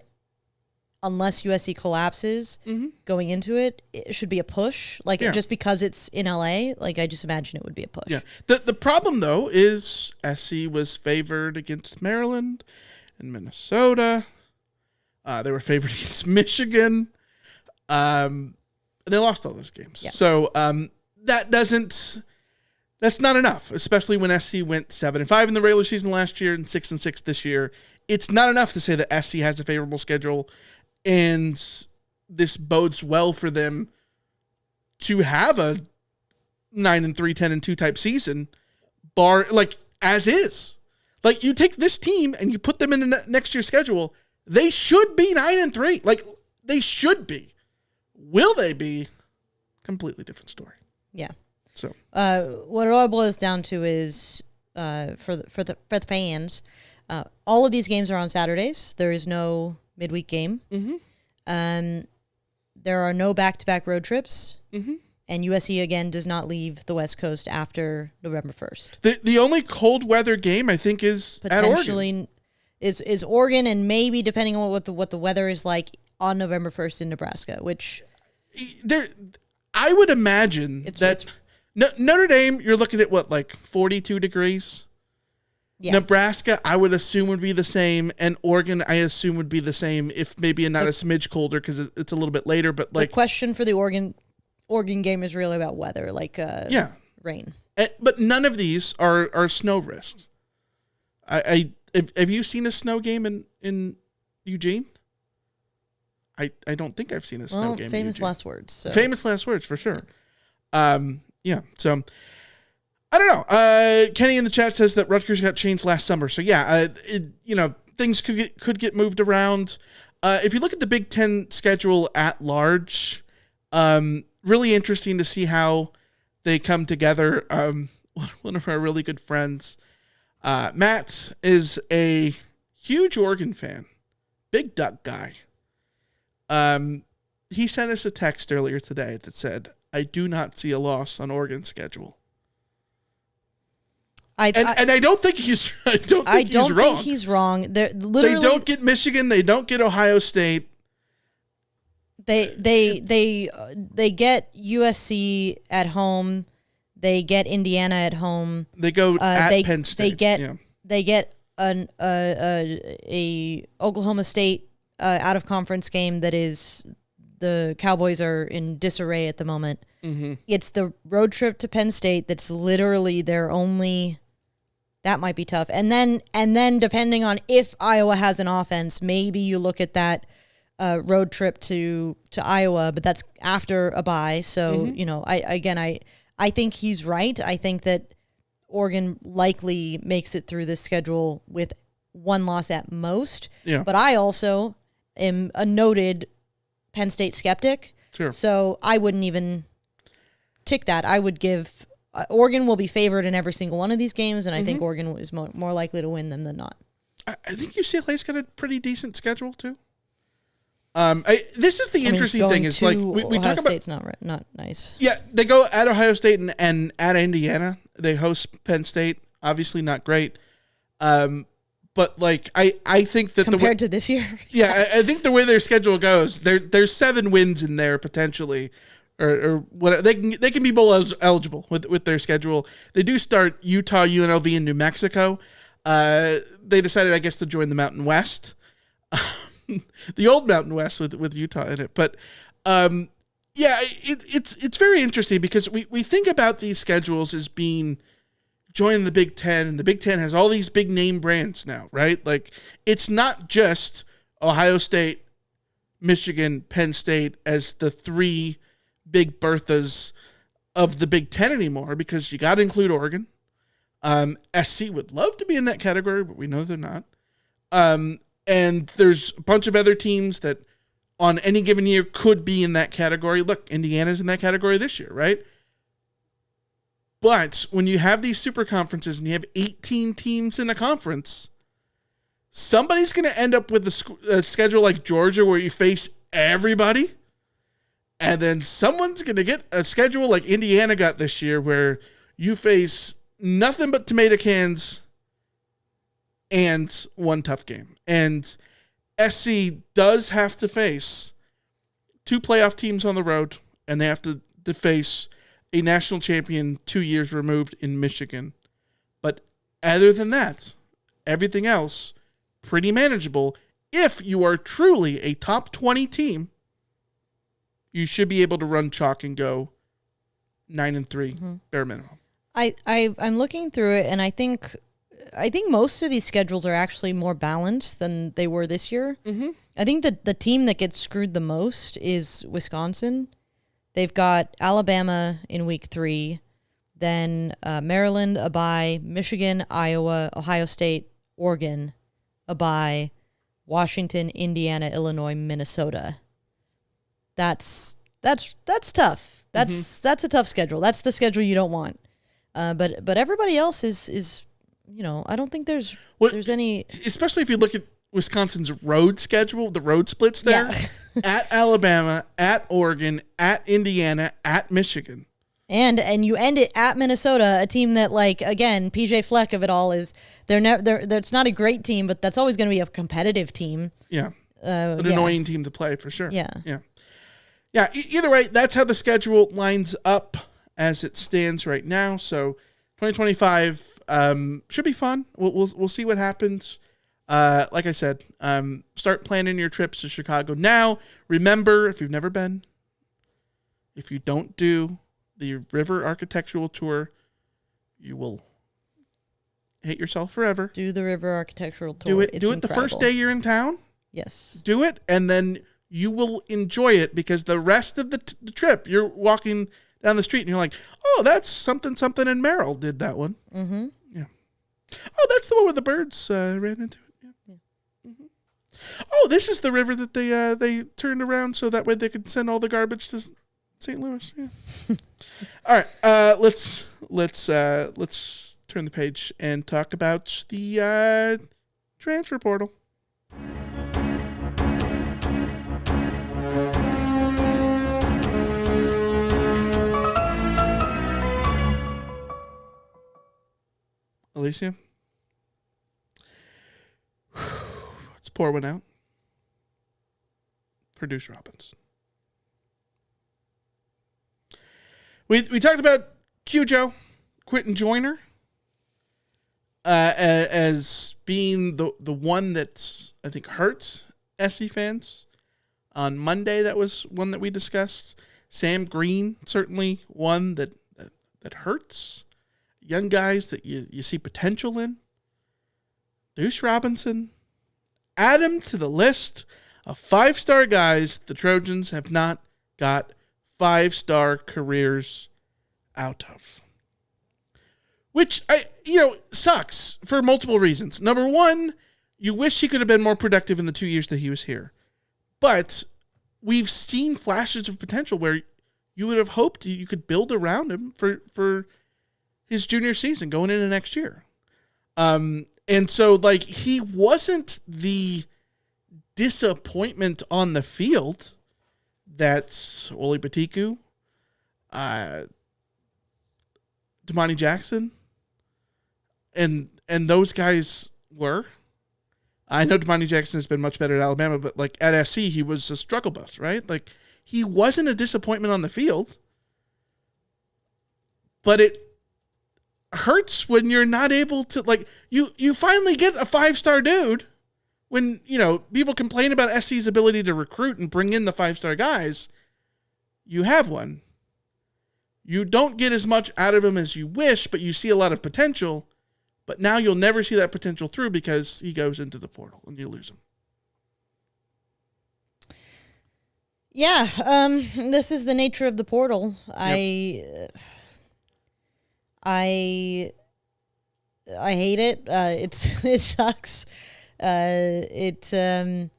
unless USC collapses going into it, it should be a push. Just because it's in LA, I just imagine it would be a push. Yeah. The problem, though, is SC was favored against Maryland and Minnesota. They were favored against Michigan. And they lost all those games. Yeah. So that's not enough, especially when SC went 7-5 in the regular season last year and 6-6 this year. It's not enough to say that SC has a favorable schedule and this bodes well for them to have a 9-3, 10-2 type season, as is. You take this team and you put them in the next year's schedule, they should be 9-3. They should be. Will they be? Completely different story. Yeah. So what it all boils down to is for the fans, all of these games are on Saturdays. There is no midweek game. There are no back-to-back road trips. And USC, again, does not leave the West Coast after November 1st. The only cold weather game, I think, is at Oregon. Is Oregon, and maybe, depending on what the weather is like, on November 1st in Nebraska, which... I would imagine Notre Dame, you're looking at, 42 degrees? Yeah. Nebraska, I would assume would be the same, and Oregon, I assume would be the same, if maybe not a smidge colder because it's a little bit later. But the question for the Oregon game is really about weather, rain. But none of these are snow risks. Have you seen a snow game in Eugene? I don't think I've seen a snow game. Famous last words. So. Famous last words for sure. Yeah. So. I don't know. Kenny in the chat says that Rutgers got changed last summer. So yeah, things could get moved around. If you look at the Big Ten schedule at large, really interesting to see how they come together. One of our really good friends, Matt, is a huge Oregon fan, big Duck guy. He sent us a text earlier today that said, "I do not see a loss on Oregon's schedule." I don't think he's. I don't think he's wrong. They don't get Michigan. They don't get Ohio State. They get USC at home. They get Indiana at home. They go at Penn State. They get a Oklahoma State out of conference game that is the Cowboys are in disarray at the moment. It's the road trip to Penn State that's literally their only. That might be tough. And then depending on if Iowa has an offense, maybe you look at that road trip to Iowa, but that's after a bye. So, I think he's right. I think that Oregon likely makes it through this schedule with one loss at most. Yeah. But I also am a noted Penn State skeptic. Sure. So I wouldn't even tick that. I would give Oregon will be favored in every single one of these games, and I think Oregon is more likely to win them than not. I think UCLA's got a pretty decent schedule too. This is the interesting thing is like we Ohio talk about State's not nice. Yeah, they go at Ohio State and at Indiana. They host Penn State. Obviously not great. But like I think that compared to this year, yeah, I think the way their schedule goes, there's 7 wins in there potentially, or what they can be bowl eligible with their schedule. They do start Utah, UNLV, and New Mexico. They decided, I guess, to join the Mountain West, the old Mountain West with Utah in it. But yeah, it's very interesting because we think about these schedules as being join the Big Ten, and the Big Ten has all these big name brands now, right? Like, it's not just Ohio State, Michigan, Penn State as the 3 big Berthas of the Big Ten anymore, because you got to include Oregon. SC would love to be in that category, but we know they're not. And there's a bunch of other teams that on any given year could be in that category. Look, Indiana's in that category this year, right? But when you have these super conferences and you have 18 teams in a conference, somebody's going to end up with a schedule like Georgia where you face everybody. And then someone's going to get a schedule like Indiana got this year where you face nothing but tomato cans and one tough game. And SC does have to face 2 playoff teams on the road, and they have to face a national champion 2 years removed in Michigan. But other than that, everything else pretty manageable. If you are truly a top 20 team, you should be able to run chalk and go 9-3 bare minimum. I'm looking through it, and I think most of these schedules are actually more balanced than they were this year. Mm-hmm. I think that the team that gets screwed the most is Wisconsin. They've got Alabama in week 3, then Maryland, a bye, Michigan, Iowa, Ohio State, Oregon, a bye, Washington, Indiana, Illinois, Minnesota. That's tough. That's a tough schedule. That's the schedule you don't want. But everybody else is I don't think there's any, especially if you look at Wisconsin's road schedule, the road splits there. Yeah. At Alabama, at Oregon, at Indiana, at Michigan. And you end it at Minnesota, a team that, like, again, PJ Fleck of it all is it's not a great team, but that's always going to be a competitive team. Yeah. An annoying team to play for sure. Yeah. Yeah. Yeah. Either way, that's how the schedule lines up as it stands right now. So 2025 should be fun. We'll see what happens. Like I said, start planning your trips to Chicago now. Remember, if you've never been, if you don't do the River Architectural Tour, you will hate yourself forever. Do the River Architectural Tour. Do it. It's do it the first day you're in town. Yes. Do it, and then you will enjoy it, because the rest of the trip, you're walking down the street and you're like, oh, that's something, and Merrill did that one. Mm-hmm. Yeah. Oh, that's the one where the birds ran into it. Yeah. Mm-hmm. Oh, this is the river that they turned around so that way they could send all the garbage to St. Louis. Yeah. All right. Let's turn the page and talk about the transfer portal. Alicia, let's pour one out for Deuce Robinson. We talked about Cujo, Quentin Joyner, as being the one that I think hurts SC fans. On Monday, that was one that we discussed. Sam Green, certainly one that hurts. Young guys that you see potential in. Deuce Robinson, add him to the list of 5-star guys the Trojans have not got 5-star careers out of. Which, sucks for multiple reasons. Number one, you wish he could have been more productive in the 2 years that he was here. But we've seen flashes of potential where you would have hoped you could build around him for his junior season going into next year. And so, like, he wasn't the disappointment on the field that Oli Batiku, Damani Jackson, and those guys were. I know Damani Jackson has been much better at Alabama, but like at SC, he was a struggle bus, right? Like, he wasn't a disappointment on the field, but it hurts when you're not able to, like, you finally get a 5-star dude when, you know, people complain about SC's ability to recruit and bring in the 5-star guys. You have one. You don't get as much out of him as you wish, but you see a lot of potential. But now you'll never see that potential through because he goes into the portal and you lose him. Yeah, this is the nature of the portal. Yep. I hate it. It sucks. I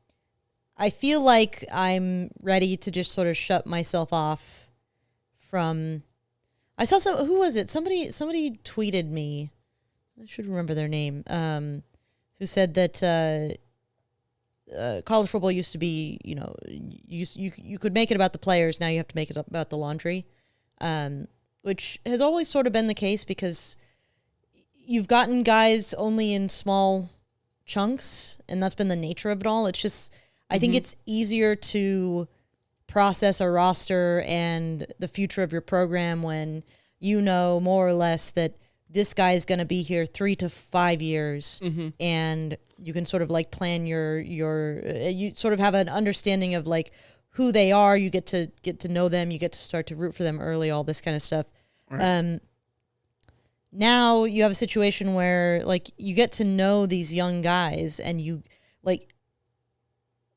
feel like I'm ready to just sort of shut myself off from. I saw who was it? Somebody tweeted me. I should remember their name. Who said that college football used to be, you know, you could make it about the players. Now you have to make it about the laundry, which has always sort of been the case because you've gotten guys only in small chunks, and that's been the nature of it all. It's just, I think it's easier to process a roster and the future of your program when you know more or less that this guy is going to be here 3 to 5 years, and you can sort of like plan you sort of have an understanding of like who they are. You get to know them. You get to start to root for them early, all this kind of stuff. Right. Now you have a situation where like you get to know these young guys, and you like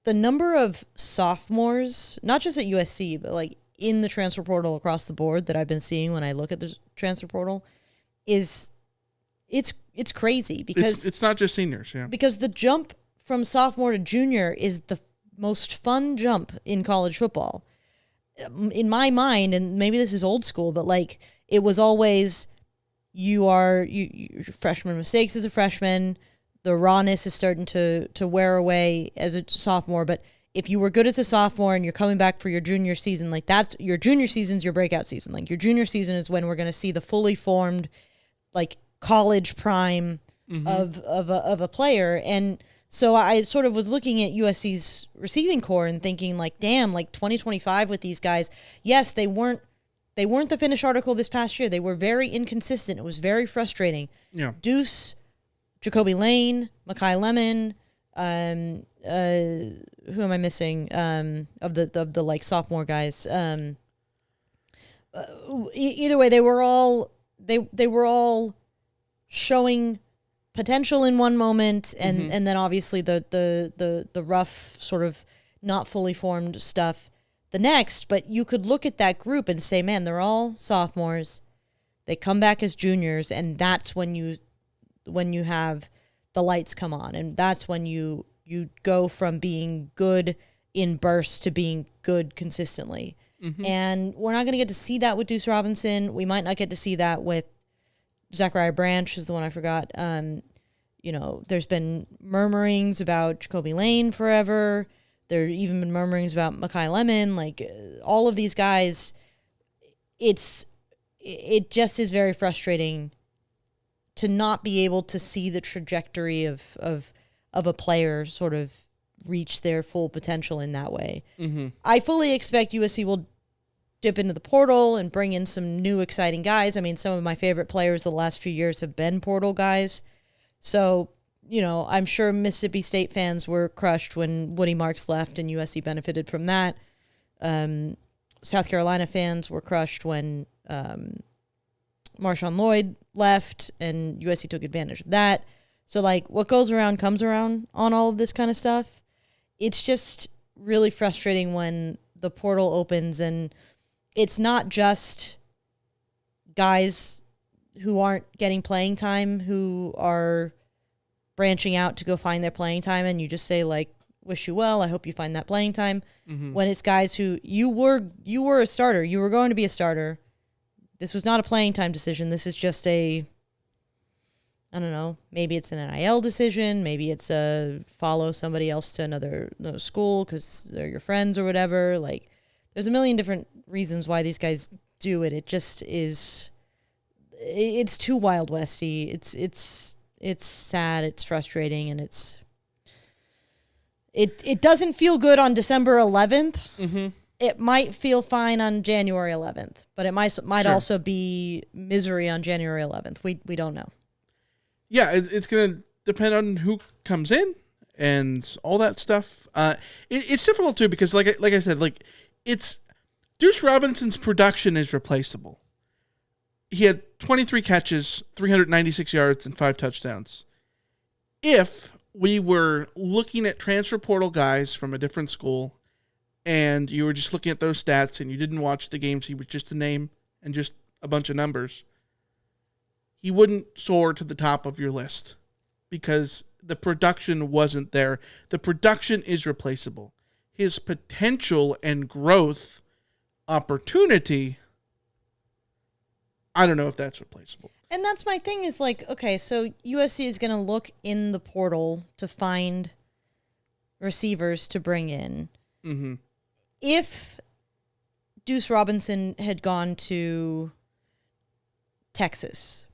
the number of sophomores, not just at USC, but like in the transfer portal across the board that I've been seeing when I look at the transfer portal is it's crazy because it's not just seniors, yeah. Because the jump from sophomore to junior is the most fun jump in college football. In my mind, and maybe this is old school, but like it was always you freshman mistakes as a freshman, the rawness is starting to wear away as a sophomore, but if you were good as a sophomore and you're coming back for your junior season, like that's your junior season's your breakout season. Like your junior season is when we're going to see the fully formed like college prime of a player. And so I sort of was looking at USC's receiving core and thinking like, damn, like 2025 with these guys. Yes, they weren't the finished article this past year. They were very inconsistent. It was very frustrating. Yeah. Deuce, Jacoby Lane, Makai Lemon, who am I missing? Of the like sophomore guys. Either way, they were all showing potential in one moment, and then obviously the rough sort of not fully formed stuff the next. But you could look at that group and say, man, they're all sophomores. They come back as juniors, and that's when you have the lights come on, and that's when you go from being good in bursts to being good consistently. And we're not going to get to see that with Deuce Robinson. We might not get to see that with Zachariah Branch is the one I forgot. You know, there's been murmurings about Jacoby Lane forever. There even been murmurings about Makai Lemon. Like all of these guys, it just is very frustrating to not be able to see the trajectory of a player sort of reach their full potential in that way. I fully expect USC will dip into the portal and bring in some new exciting guys. I mean, some of my favorite players the last few years have been portal guys. So, you know, I'm sure Mississippi State fans were crushed when Woody Marks left and USC benefited from that. South Carolina fans were crushed when Marshawn Lloyd left and USC took advantage of that. So, like, what goes around comes around on all of this kind of stuff. It's just really frustrating when the portal opens and it's not just guys who aren't getting playing time who are branching out to go find their playing time, and you just say, like, wish you well. I hope you find that playing time. When it's guys who you were a starter, you were going to be a starter. This was not a playing time decision. This is just I don't know, maybe it's an NIL decision. Maybe it's a follow somebody else to another school because they're your friends or whatever. Like, there's a million different reasons why these guys do it. It just is, it's too Wild Westy. It's sad. It's frustrating. And it doesn't feel good on December 11th. Mm-hmm. It might feel fine on January 11th, but it might also be misery on January 11th. We don't know. Yeah, it's going to depend on who comes in and all that stuff. It's difficult too because, like I said, it's Deuce Robinson's production is replaceable. He had 23 catches, 396 yards, and 5 touchdowns. If we were looking at transfer portal guys from a different school, and you were just looking at those stats, and you didn't watch the games, he was just a name and just a bunch of numbers, he wouldn't soar to the top of your list because the production wasn't there. The production is replaceable. His potential and growth opportunity, I don't know if that's replaceable. And that's my thing is okay, so USC is going to look in the portal to find receivers to bring in. Mm-hmm. If Deuce Robinson had gone to Texas,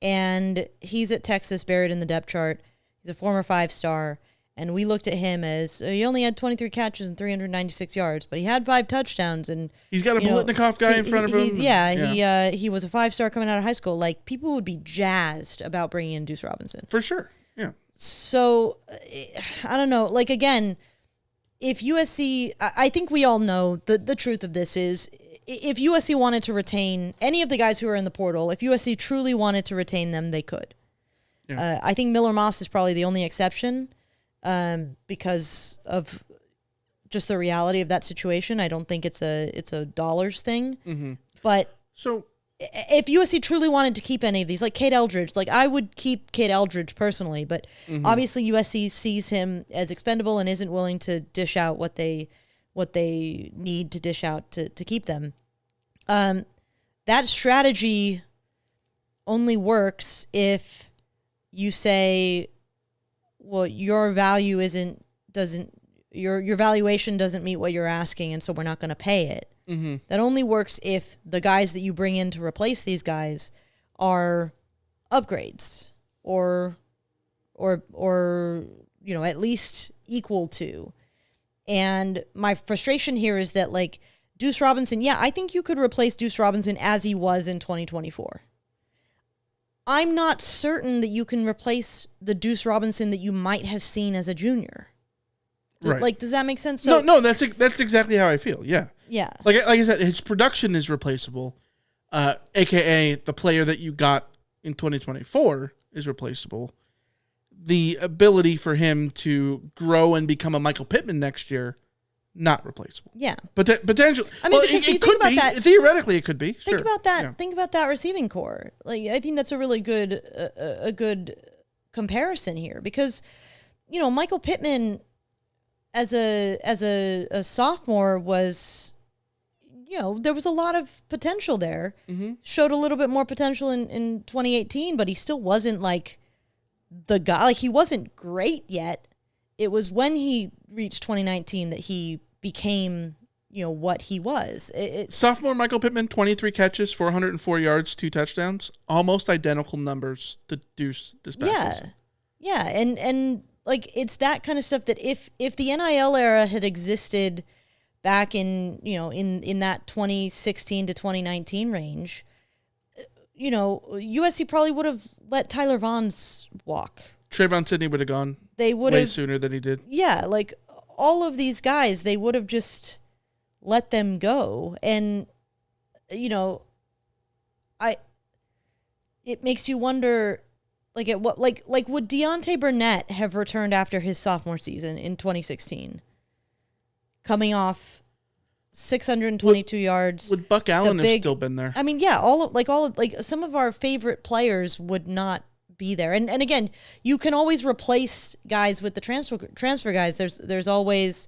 and he's at Texas buried in the depth chart, he's a former 5-star, and we looked at him as he only had 23 catches and 396 yards, but he had 5 touchdowns, and he's got a Bolitnikoff guy in front of him. He was a 5-star coming out of high school. Like, people would be jazzed about bringing in Deuce Robinson for sure. Yeah. So I don't know. Like, again, if USC, I think we all know the truth of this is, if USC wanted to retain any of the guys who are in the portal, if USC truly wanted to retain them, they could. Yeah. I think Miller Moss is probably the only exception because of just the reality of that situation. I don't think it's a dollars thing. Mm-hmm. But so if USC truly wanted to keep any of these, like Cade Eldridge, like I would keep Cade Eldridge personally, but obviously USC sees him as expendable and isn't willing to dish out what they need to dish out to keep them. That strategy only works if you say, well, your valuation doesn't meet what you're asking, and so we're not going to pay it. Mm-hmm. That only works if the guys that you bring in to replace these guys are upgrades or at least equal to. And my frustration here is that, like, Deuce Robinson, I think you could replace Deuce Robinson as he was in 2024. I'm not certain that you can replace the Deuce Robinson that you might have seen as a junior. Right. Like, does that make sense? So, no, that's exactly how I feel. Yeah. Yeah. Like I said, his production is replaceable, aka the player that you got in 2024 is replaceable. The ability for him to grow and become a Michael Pittman next year, not replaceable. Yeah. Potential. I mean, it could be. Theoretically, it could be. Think about that. Yeah. Think about that receiving core. Like, I think that's a really good comparison here because, Michael Pittman as a sophomore was, there was a lot of potential there. Mm-hmm. Showed a little bit more potential in 2018, but he still wasn't like the guy. Like, he wasn't great yet. It was when he reached 2019 that he became, what he was. Sophomore Michael Pittman, 23 catches, 404 yards, 2 touchdowns, almost identical numbers to Deuce this past season. Yeah, and like, it's that kind of stuff that if the NIL era had existed back in, in that 2016 to 2019 range, USC probably would have let Tyler Vaughns walk. Trayvon Sidney would have gone way sooner than he did. Yeah, like, all of these guys, they would have just let them go. And, it makes you wonder, like, at what, like would Deontay Burnett have returned after his sophomore season in 2016? Coming off 622 yards. Would Buck Allen have still been there? I mean, some of our favorite players would not be there. And again, you can always replace guys with the transfer guys. There's always,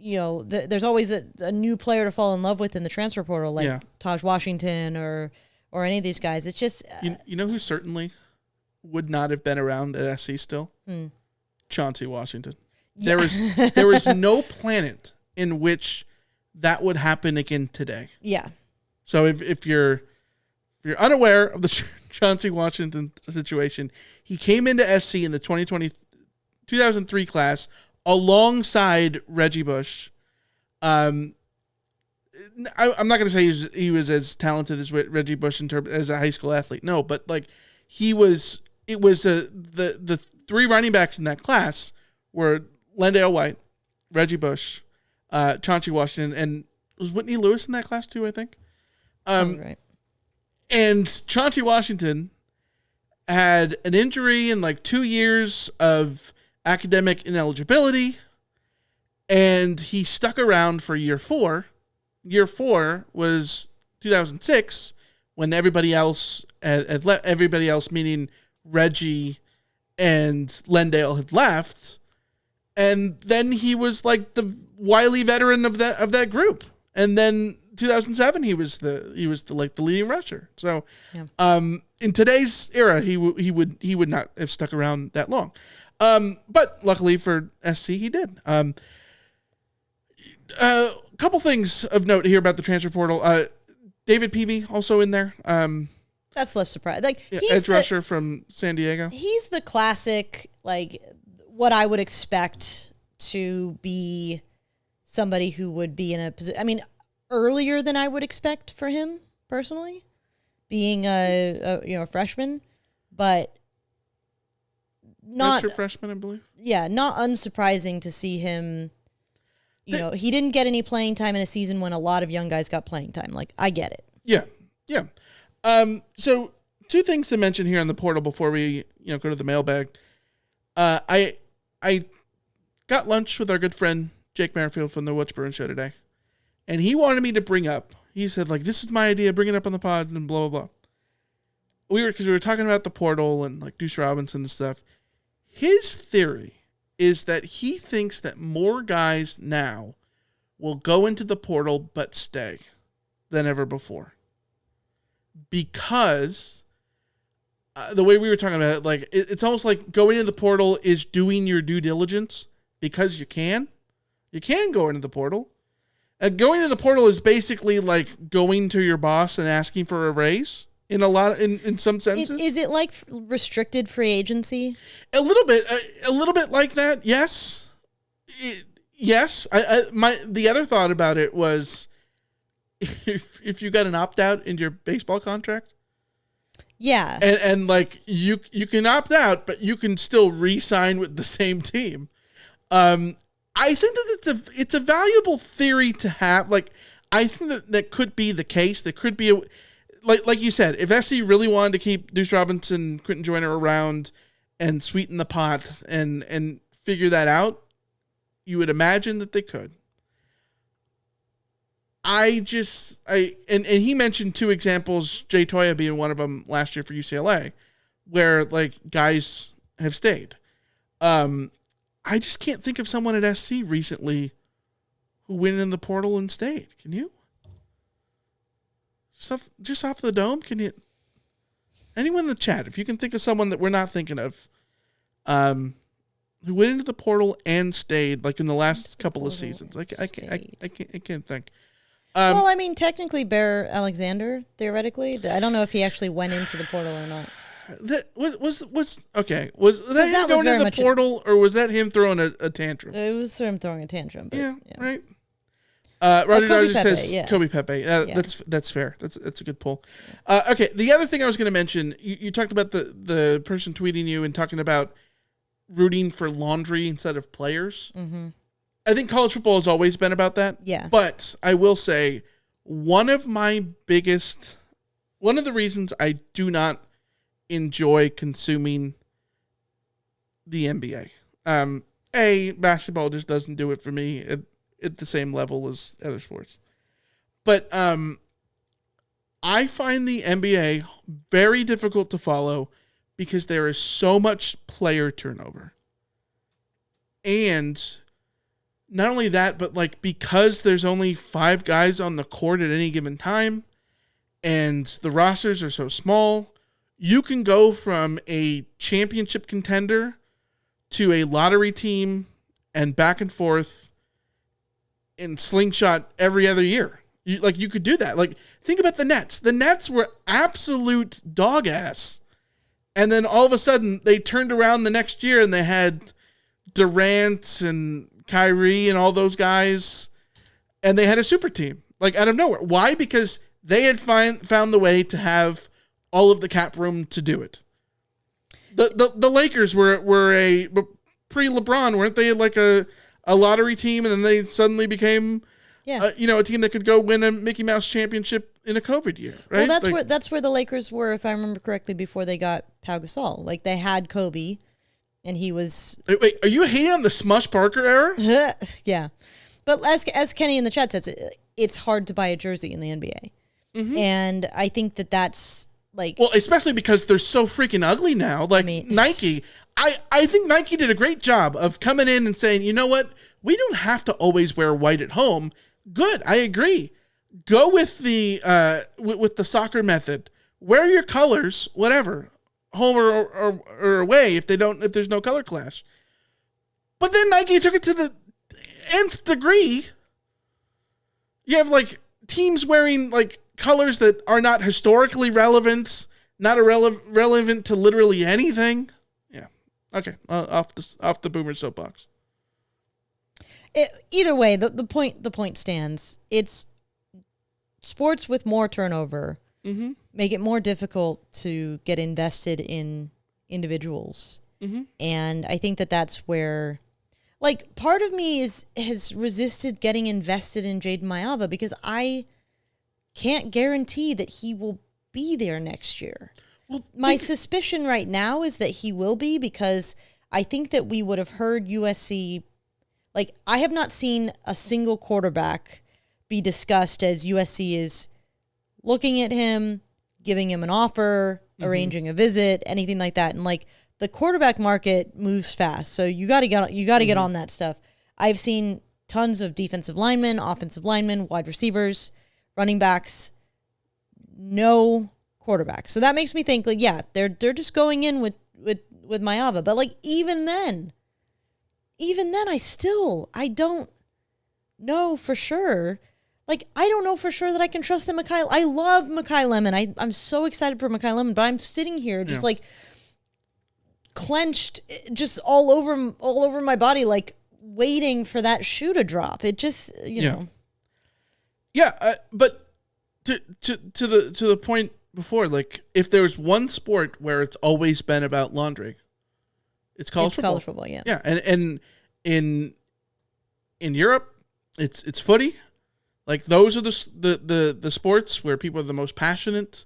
there's always a new player to fall in love with in the transfer portal, like Taj Washington or any of these guys. It's just you know who certainly would not have been around at SC still? Chauncey Washington. Yeah. There was no planet in which that would happen again today. Yeah. So if you're unaware of the Chauncey Washington situation, he came into SC in the 2003 class alongside Reggie Bush. I'm not going to say he was as talented as Reggie Bush as a high school athlete. No, but like it was the three running backs in that class were Lendale White, Reggie Bush, Chauncey Washington, and was Whitney Lewis in that class too, I think. Right. And Chauncey Washington had an injury and like 2 years of academic ineligibility, and he stuck around for year 4. Year 4 was 2006 when everybody else had left. Everybody else, meaning Reggie and Lendale, had left, and then he was like the wily veteran of that group. And then 2007, he was the leading rusher. So, in today's era, he would not have stuck around that long. But luckily for SC, he did. Couple things of note here about the transfer portal. David Peavy also in there. That's less surprising. Like edge rusher from San Diego. He's the classic, like what I would expect to be somebody who would be in a position. I mean, earlier than I would expect for him personally, being a freshman, but not freshman, I believe. Yeah, not unsurprising to see him. He didn't get any playing time in a season when a lot of young guys got playing time. Like, I get it. Yeah. So 2 things to mention here on the portal before we go to the mailbag. I got lunch with our good friend Jake Merrifield from the What's Brewing Show today, and he wanted me to bring up. He said, like, this is my idea. Bring it up on the pod and blah blah blah. Because we were talking about the portal and like Deuce Robinson and stuff. His theory is that he thinks that more guys now will go into the portal but stay than ever before. Because the way we were talking about it, like it's almost like going into the portal is doing your due diligence because you can. You can go into the portal. Going into the portal is basically like going to your boss and asking for a raise. In some senses, is it like restricted free agency? A little bit like that. Yes, yes. The other thought about it was, if you got an opt out in your baseball contract, yeah, and like you can opt out, but you can still re-sign with the same team. I think that it's a valuable theory to have. Like, I think that could be the case. There could be like you said, if SC really wanted to keep Deuce Robinson, Quentin Joyner around and sweeten the pot and figure that out, you would imagine that they could. And he mentioned 2 examples, Jay Toya being one of them last year for UCLA, where like guys have stayed. I just can't think of someone at SC recently who went in the portal and stayed. Can you? Just off the dome, can you? Anyone in the chat, if you can think of someone that we're not thinking of, who went into the portal and stayed, like in the last couple of seasons, I can't think. Well, I mean, technically, Bear Alexander, theoretically, I don't know if he actually went into the portal or not. That was okay. Was that him going into the portal, or was that him throwing a tantrum? It was him throwing a tantrum. But, yeah, right. Roger says yeah. Kobe Pepe. That's fair. That's a good pull. Okay, the other thing I was going to mention, you talked about the person tweeting you and talking about rooting for laundry instead of players. Mm-hmm. I think college football has always been about that. Yeah. But I will say one of the reasons I do not enjoy consuming the NBA. Basketball just doesn't do it for me at the same level as other sports. But I find the NBA very difficult to follow because there is so much player turnover. And not only that, but like because there's only 5 guys on the court at any given time and the rosters are so small, you can go from a championship contender to a lottery team and back and forth in slingshot every other year. You could do that. Like, think about the Nets. The Nets were absolute dog ass. And then all of a sudden they turned around the next year and they had Durant and Kyrie and all those guys, and they had a super team, like out of nowhere. Why? Because they had found the way to have all of the cap room to do it. The Lakers were a pre-LeBron, weren't they like a lottery team, and then they suddenly became a team that could go win a Mickey Mouse championship in a COVID year, right? Well, that's where the Lakers were, if I remember correctly, before they got Pau Gasol. Like, they had Kobe, and he was... Wait, are you hating on the Smush Parker era? Yeah. But as Kenny in the chat says, it's hard to buy a jersey in the NBA. Mm-hmm. And I think that's like... Well, especially because they're so freaking ugly now. Like, Nike... I think Nike did a great job of coming in and saying, you know what? We don't have to always wear white at home. Good, I agree. Go with the soccer method. Wear your colors, whatever, home or away. If there's no color clash. But then Nike took it to the nth degree. You have like teams wearing like colors that are not historically relevant, not relevant to literally anything. Yeah, okay. Off the boomer soapbox. Either way, the point stands. It's sports with more turnover make it more difficult to get invested in individuals, and I think that's where, like, part of me has resisted getting invested in Jaden Mayava because I can't guarantee that he will be there next year. Well, my suspicion right now is that he will be, because I think that we would have heard USC. Like, I have not seen a single quarterback be discussed as USC is looking at him, giving him an offer, arranging a visit, anything like that. And like, the quarterback market moves fast, so you got to get on that stuff. I've seen tons of defensive linemen, offensive linemen, wide receivers, running backs, no quarterback. So that makes me think, like, yeah, they're just going in with Mayava. But like, even then I don't know for sure. Like, I don't know for sure that I can trust that I love Makai Lemon. I'm so excited for Makai Lemon, but I'm sitting here just like clenched, just all over my body, like waiting for that shoe to drop. It just, you know. Yeah, but to the point before, like, if there's one sport where it's always been about laundry, it's college football. College football, yeah. Yeah, and in Europe, it's footy. Like, those are the sports where people are the most passionate,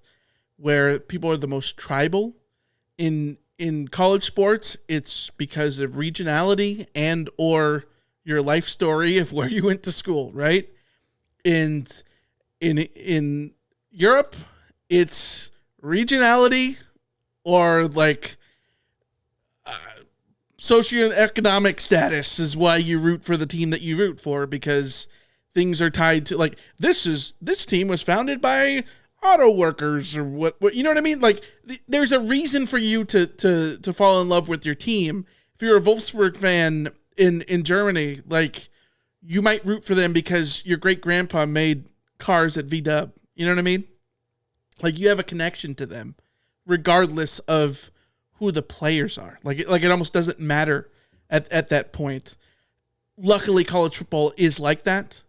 where people are the most tribal. In college sports, it's because of regionality and or your life story of where you went to school, right? And in Europe, it's regionality or like socioeconomic status is why you root for the team that you root for, because things are tied to, like, this team was founded by auto workers or what you know what I mean? Like, there's a reason for you to fall in love with your team. If you're a Wolfsburg fan in Germany, like, you might root for them because your great grandpa made cars at VW. You know what I mean? Like, you have a connection to them regardless of who the players are. Like it almost doesn't matter at that point. Luckily, college football is like that.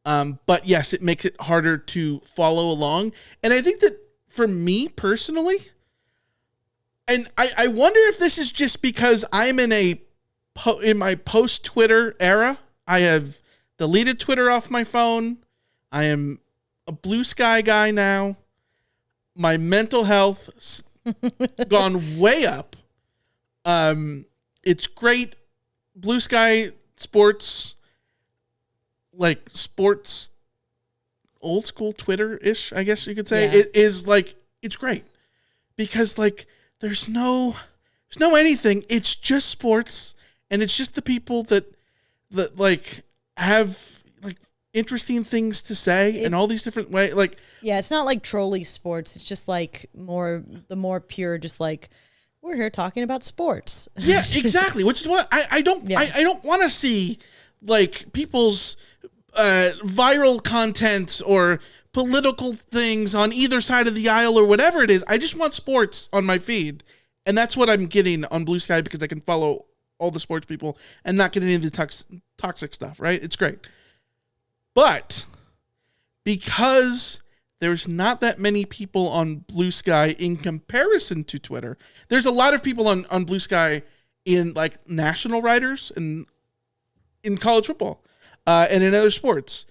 But yes, it makes it harder to follow along. And I think that for me personally, and I wonder if this is just because I'm in my post-Twitter era. I have deleted Twitter off my phone. I am a Blue Sky guy now. My mental health gone way up. It's great. Blue Sky Sports, like sports, old school Twitter-ish, I guess you could say. Yeah. It is like, it's great because like there's no anything. It's just sports, and it's just the people that like have like interesting things to say in all these different ways. Like, yeah, it's not like trolly sports. It's just like the more pure, just like we're here talking about sports. Yeah, exactly. Which is what I don't want to see, like people's viral content or political things on either side of the aisle or whatever it is. I just want sports on my feed, and that's what I'm getting on Blue Sky because I can follow all the sports people and not get any of the toxic stuff. Right? It's great, but because there's not that many people on Blue Sky in comparison to Twitter. There's a lot of people on Blue Sky in like national writers and in college football and in other sports.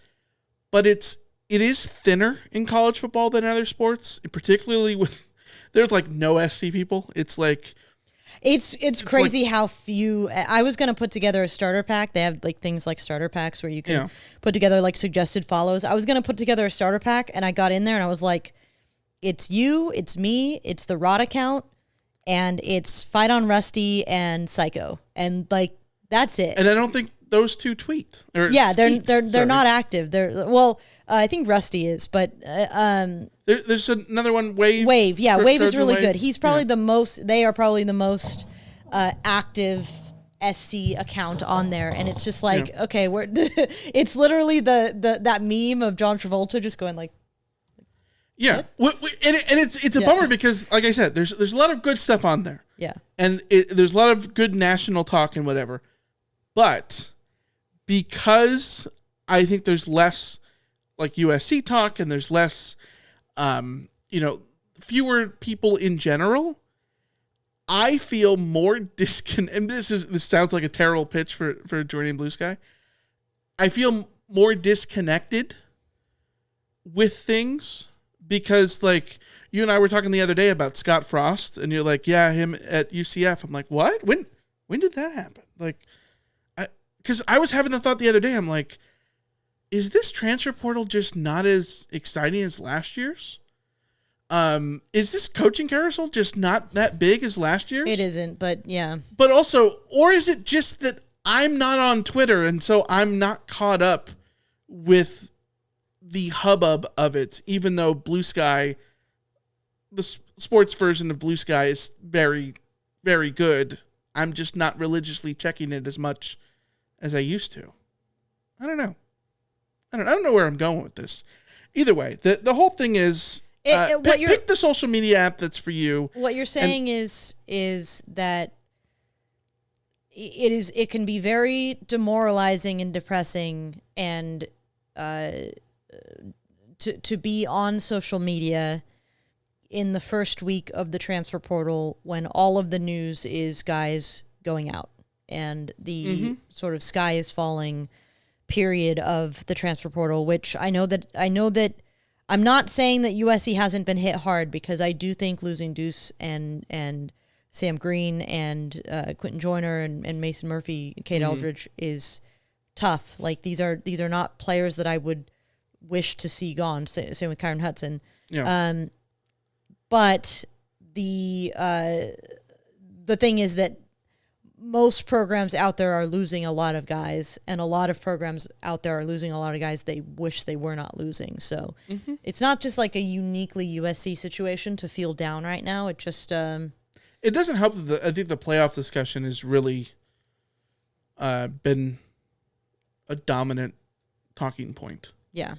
But it is thinner in college football than other sports, particularly with there's like no SC people. It's like It's crazy how few. I was going to put together a starter pack. They have like things like starter packs where you can put together like suggested follows. I was going to put together a starter pack, and I got in there and I was like, it's you, it's me, it's the ROT account, and it's Fight on Rusty and Psycho, and like that's it. And I don't think those two tweet. Or yeah, skeet, they're not active. I think Rusty is, but there's another one, Wave. Wave is really Wave. good. He's probably the most. They are probably the most active SC account on there, and it's just like okay, we're. It's literally that meme of John Travolta just going like. Yeah, and it's a bummer because, like I said, there's a lot of good stuff on there. Yeah, and there's a lot of good national talk and whatever, but because I think there's less like USC talk and there's less, fewer people in general, I feel more disconnected. And this sounds like a terrible pitch for joining Blue Sky. I feel more disconnected with things. Because, like, you and I were talking the other day about Scott Frost, and you're like, yeah, him at UCF. I'm like, what? When did that happen? Like, because I was having the thought the other day, I'm like, is this transfer portal just not as exciting as last year's? Is this coaching carousel just not that big as last year's? it isn't, but yeah. But also, or is it just that I'm not on Twitter, and so I'm not caught up with the hubbub of it, even though Blue Sky, the sports version of Blue Sky is very, very good. I'm just not religiously checking it as much as I used to. I don't know. I don't know where I'm going with this. Either way, the whole thing is pick the social media app that's for you. What you're saying is that it can be very demoralizing and depressing and to be on social media in the first week of the transfer portal when all of the news is guys going out and the sort of sky is falling period of the transfer portal, which I know that I'm not saying that USC hasn't been hit hard, because I do think losing Deuce and Sam Green and Quentin Joyner and Mason Murphy, Kate Eldridge is tough. Like these are not players that I would wish to see gone. Same with Kyron Hudson. Yeah. But the thing is that most programs out there are losing a lot of guys, and a lot of programs out there are losing a lot of guys they wish they were not losing. So it's not just like a uniquely USC situation to feel down right now. It just it doesn't help that I think the playoff discussion has really been a dominant talking point. Yeah.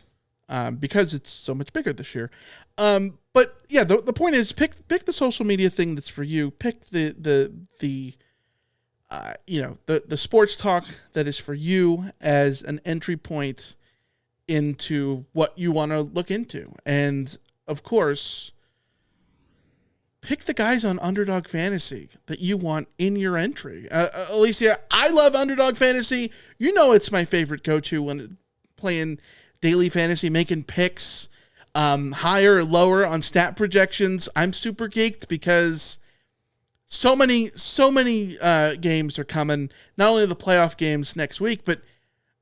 Because it's so much bigger this year. But yeah, the point is pick the social media thing that's for you. Pick the sports talk that is for you as an entry point into what you want to look into. And of course, pick the guys on Underdog Fantasy that you want in your entry. Alicia, I love Underdog Fantasy. You know it's my favorite go-to when playing daily fantasy, making picks, higher or lower on stat projections. I'm super geeked because so many games are coming. Not only the playoff games next week, but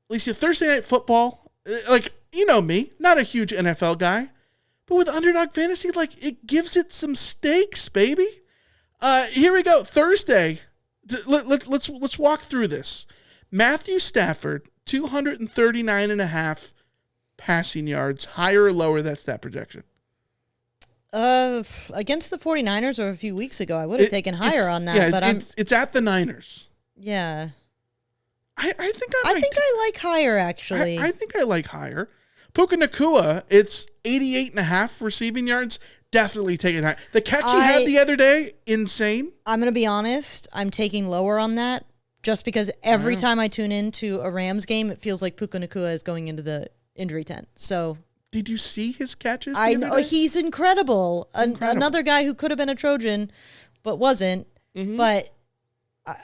Alicia, Thursday Night Football. Like, you know me, not a huge NFL guy, but with Underdog Fantasy, like, it gives it some stakes, baby. Here we go. Thursday. Let's walk through this. Matthew Stafford, 239.5 passing yards. Higher or lower? That's that projection. Against the 49ers or a few weeks ago, I would have taken higher on that. Yeah, but it's at the Niners. Yeah. I think I like higher, actually. I think I like higher. Puka Nacua, it's 88.5 receiving yards. Definitely taking high. The catch he had the other day, insane. I'm going to be honest. I'm taking lower on that just because every time I tune into a Rams game, it feels like Puka Nacua is going into the injury tent. So, did you see his catches? I know he's incredible. Another guy who could have been a Trojan, but wasn't. Mm-hmm. But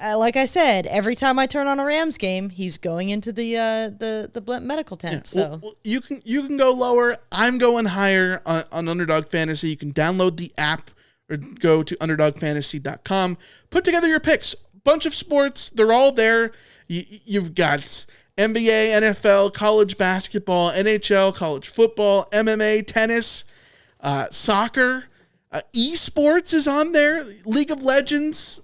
like I said, every time I turn on a Rams game, he's going into the medical tent. Yeah. So well, you can go lower. I'm going higher on Underdog Fantasy. You can download the app or go to underdogfantasy.com. Put together your picks. Bunch of sports. They're all there. You've got NBA, NFL, college basketball, NHL, college football, MMA, tennis, soccer, esports is on there. League of Legends.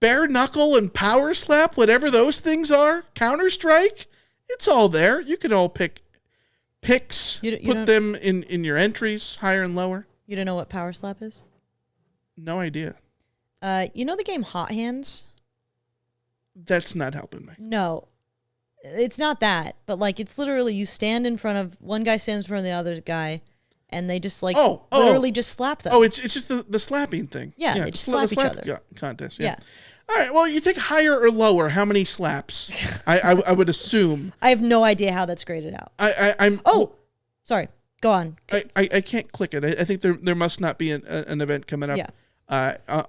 Bare knuckle and power slap, whatever those things are, Counter-Strike, it's all there. You can all pick picks, put them in your entries, higher and lower. You don't know what power slap is? No idea. You know the game Hot Hands? That's not helping me. No, it's not that. But like, it's literally you stand in front of one guy stands in front of the other guy, and they just like literally just slap them. Oh, it's just the slapping thing. Yeah, they just slap each other. Contest. Yeah. All right. Well, you take higher or lower. How many slaps? I would assume. I have no idea how that's graded out. I'm. Sorry. Go on. I can't click it. I think there must not be an event coming up.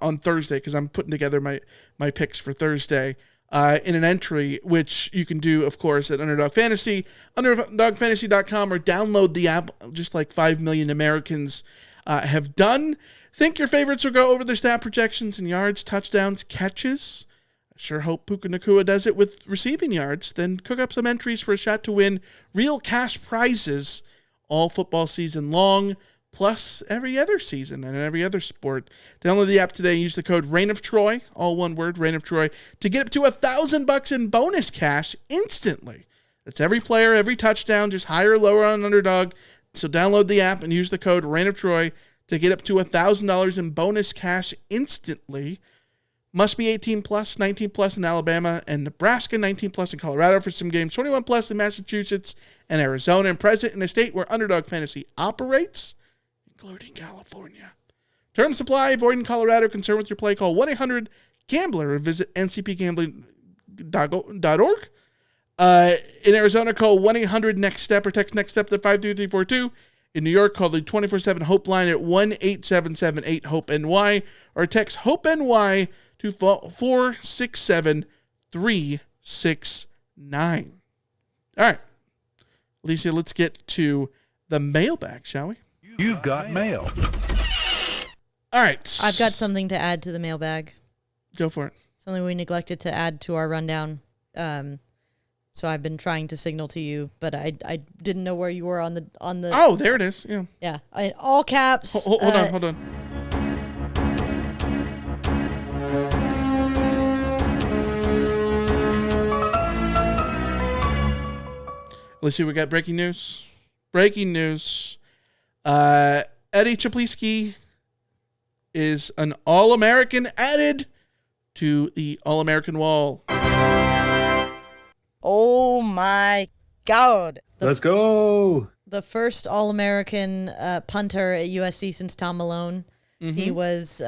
On Thursday because I'm putting together my picks for Thursday. In an entry, which you can do, of course, at Underdog Fantasy, underdogfantasy.com, or download the app, just like 5 million Americans have done. Think your favorites will go over their stat projections in yards, touchdowns, catches. I sure hope Puka Nacua does it with receiving yards. Then cook up some entries for a shot to win real cash prizes all football season long, plus every other season and every other sport. Download the app today and use the code Reign of Troy, all one word, Reign of Troy, to get up to $1,000 in bonus cash instantly. That's every player, every touchdown, just higher or lower on Underdog. So download the app and use the code Reign of Troy to get up to $1,000 in bonus cash instantly. Must be 18 plus, 19 plus in Alabama and Nebraska, 19 plus in Colorado for some games, 21 plus in Massachusetts and Arizona, and present in a state where Underdog Fantasy operates, including California. Terms apply. Void in Colorado. Concerned with your play, call 1-800-GAMBLER or visit ncpgambling.org. In Arizona, call 1-800-NEXT-STEP or text NEXT STEP to 53342. In New York, call the 24/7 Hope line at 1-877-8-HOPE-NY or text HOPE-NY to 467-369. All right. Alicia, let's get to the mailbag, shall we? You've got mail. All right. I've got something to add to the mailbag. Go for it. Something we neglected to add to our rundown. So I've been trying to signal to you, but I didn't know where you were on the. Oh, there it is. Yeah. Yeah. All caps. Hold on. Let's see. We got breaking news. Breaking news. Eddie Czaplicki is an All-American added to the All-American wall. Oh my God. Let's go. The first All-American punter at USC since Tom Malone. Mm-hmm. He was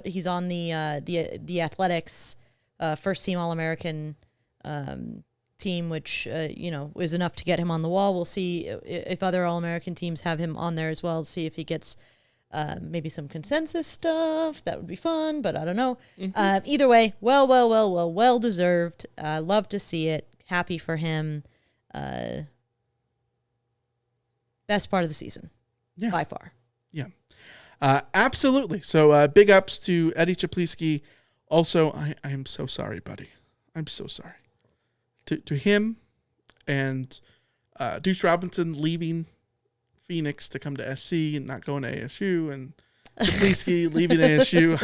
he's on the Athletics first team All-American team, which is enough to get him on the wall. We'll see if other All-American teams have him on there as well, to see if he gets maybe some consensus stuff. That would be fun, but I don't know. Mm-hmm. Either way, well deserved. Love to see it. Happy for him. Best part of the season, by far. Yeah, absolutely. So big ups to Eddie Czaplicki. Also, I am so sorry, buddy. I'm so sorry. To him and Deuce Robinson leaving Phoenix to come to SC and not going to ASU, and Czaplicki leaving ASU.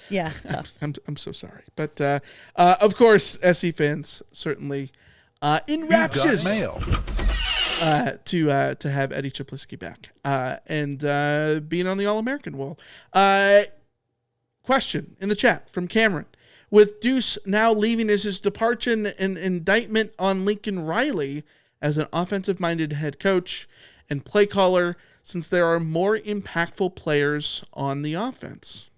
Yeah, tough. I'm so sorry, but of course, SC fans certainly in raptures to have Eddie Chapliski back and being on the All-American wall. Question in the chat from Cameron: with Deuce now leaving, is his departure an indictment on Lincoln Riley as an offensive-minded head coach and play caller, since there are more impactful players on the offense?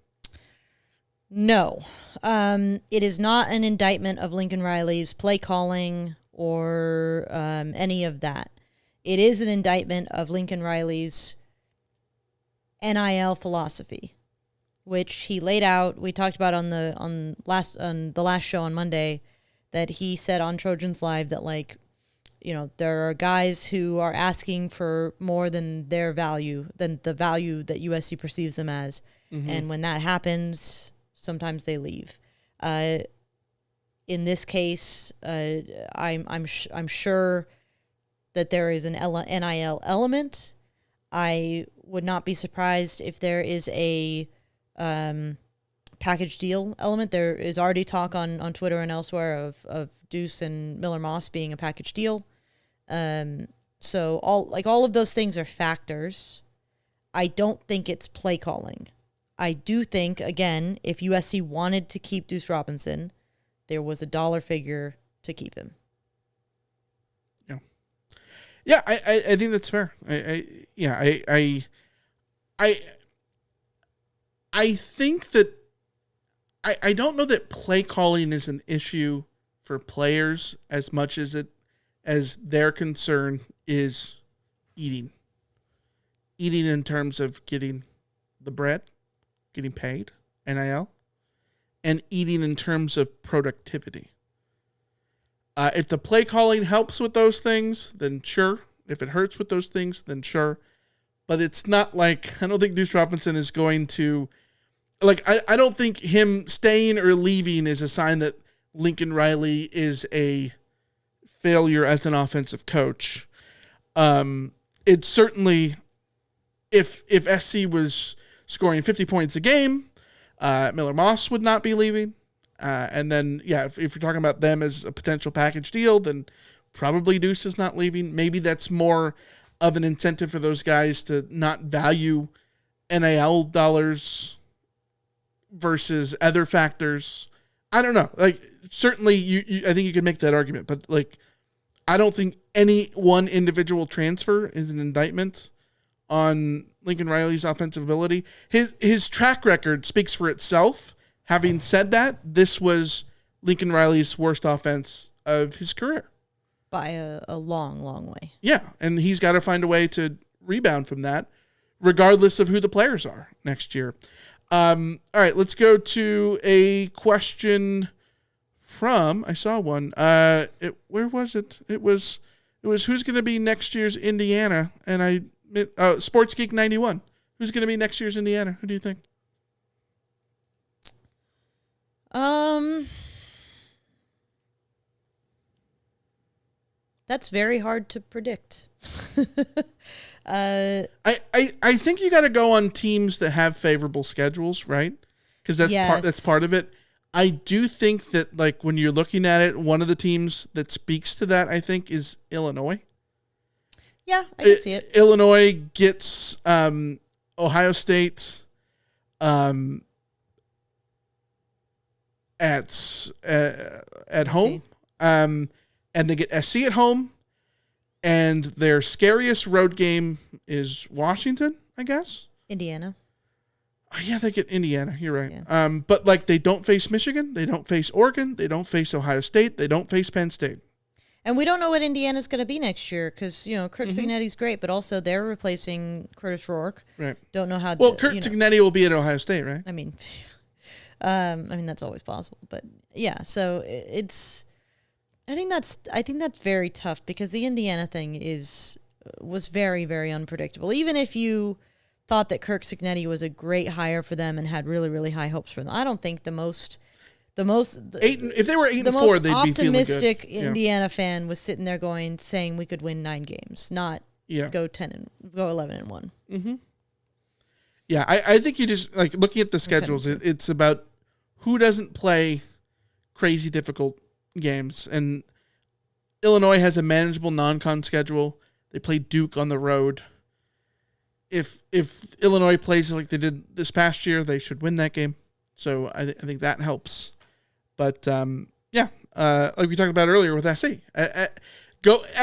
No. It is not an indictment of Lincoln Riley's play calling or any of that. It is an indictment of Lincoln Riley's NIL philosophy, which he laid out. We talked about on the last show on Monday, that he said on Trojans Live that, like, you know, there are guys who are asking for more than their value, than the value that USC perceives them as. Mm-hmm. And when that happens, sometimes they leave. In this case, I'm sure that there is an NIL element. I would not be surprised if there is a package deal element. There is already talk on Twitter and elsewhere of Deuce and Miller Moss being a package deal. So all of those things are factors. I don't think it's play calling. I do think, again, if USC wanted to keep Deuce Robinson, there was a dollar figure to keep him. Yeah, I think that's fair. I think that I don't know that play calling is an issue for players as much as their concern is eating in terms of getting the bread, getting paid, NIL, and eating in terms of productivity. If the play calling helps with those things, then sure. If it hurts with those things, then sure. But it's not like, I don't think Deuce Robinson is going to, like, I don't think him staying or leaving is a sign that Lincoln Riley is a failure as an offensive coach. It's certainly, if SC was scoring 50 points a game, Miller Moss would not be leaving. And then, yeah, if you're talking about them as a potential package deal, then probably Deuce is not leaving. Maybe that's more of an incentive for those guys to not value NIL dollars versus other factors. I don't know. Like, certainly, I think you could make that argument, but like, I don't think any one individual transfer is an indictment on Lincoln Riley's offensive ability. His track record speaks for itself. Having said that, this was Lincoln Riley's worst offense of his career. By a long, long way. Yeah, and he's got to find a way to rebound from that, regardless of who the players are next year. All right, let's go to a question from, I saw one. Where was it? It was who's going to be next year's Indiana? And Sports Geek 91. Who's going to be next year's Indiana? Who do you think? That's very hard to predict. I think you got to go on teams that have favorable schedules, right? Because that's part of it. I do think that, like, when you're looking at it, one of the teams that speaks to that, I think, is Illinois. Yeah, I can see it. Illinois gets Ohio State at home, and they get SC at home, and their scariest road game is Washington, I guess. Indiana. Oh, yeah, they get Indiana. You're right. Yeah. But like, they don't face Michigan, they don't face Oregon, they don't face Ohio State, they don't face Penn State. And we don't know what Indiana's going to be next year because, you know, Kirk Cignetti's great, but also they're replacing Curtis Rourke. Right. Don't know how. Well, Kirk Cignetti will be at Ohio State, right? I mean, that's always possible, but yeah. So it's. I think that's very tough because the Indiana thing was very, very unpredictable. Even if you thought that Kirk Cignetti was a great hire for them and had really, really high hopes for them, I don't think the most if they were 8-4, they'd be optimistic feeling good. Indiana fan was sitting there saying we could win 9 games, not go 11-1. Mm-hmm. Yeah, I think you just, like, looking at the schedules, it's about who doesn't play crazy difficult games? And Illinois has a manageable non-con schedule. They play Duke on the road. If Illinois plays like they did this past year, they should win that game. So I think that helps. But like we talked about earlier with SC,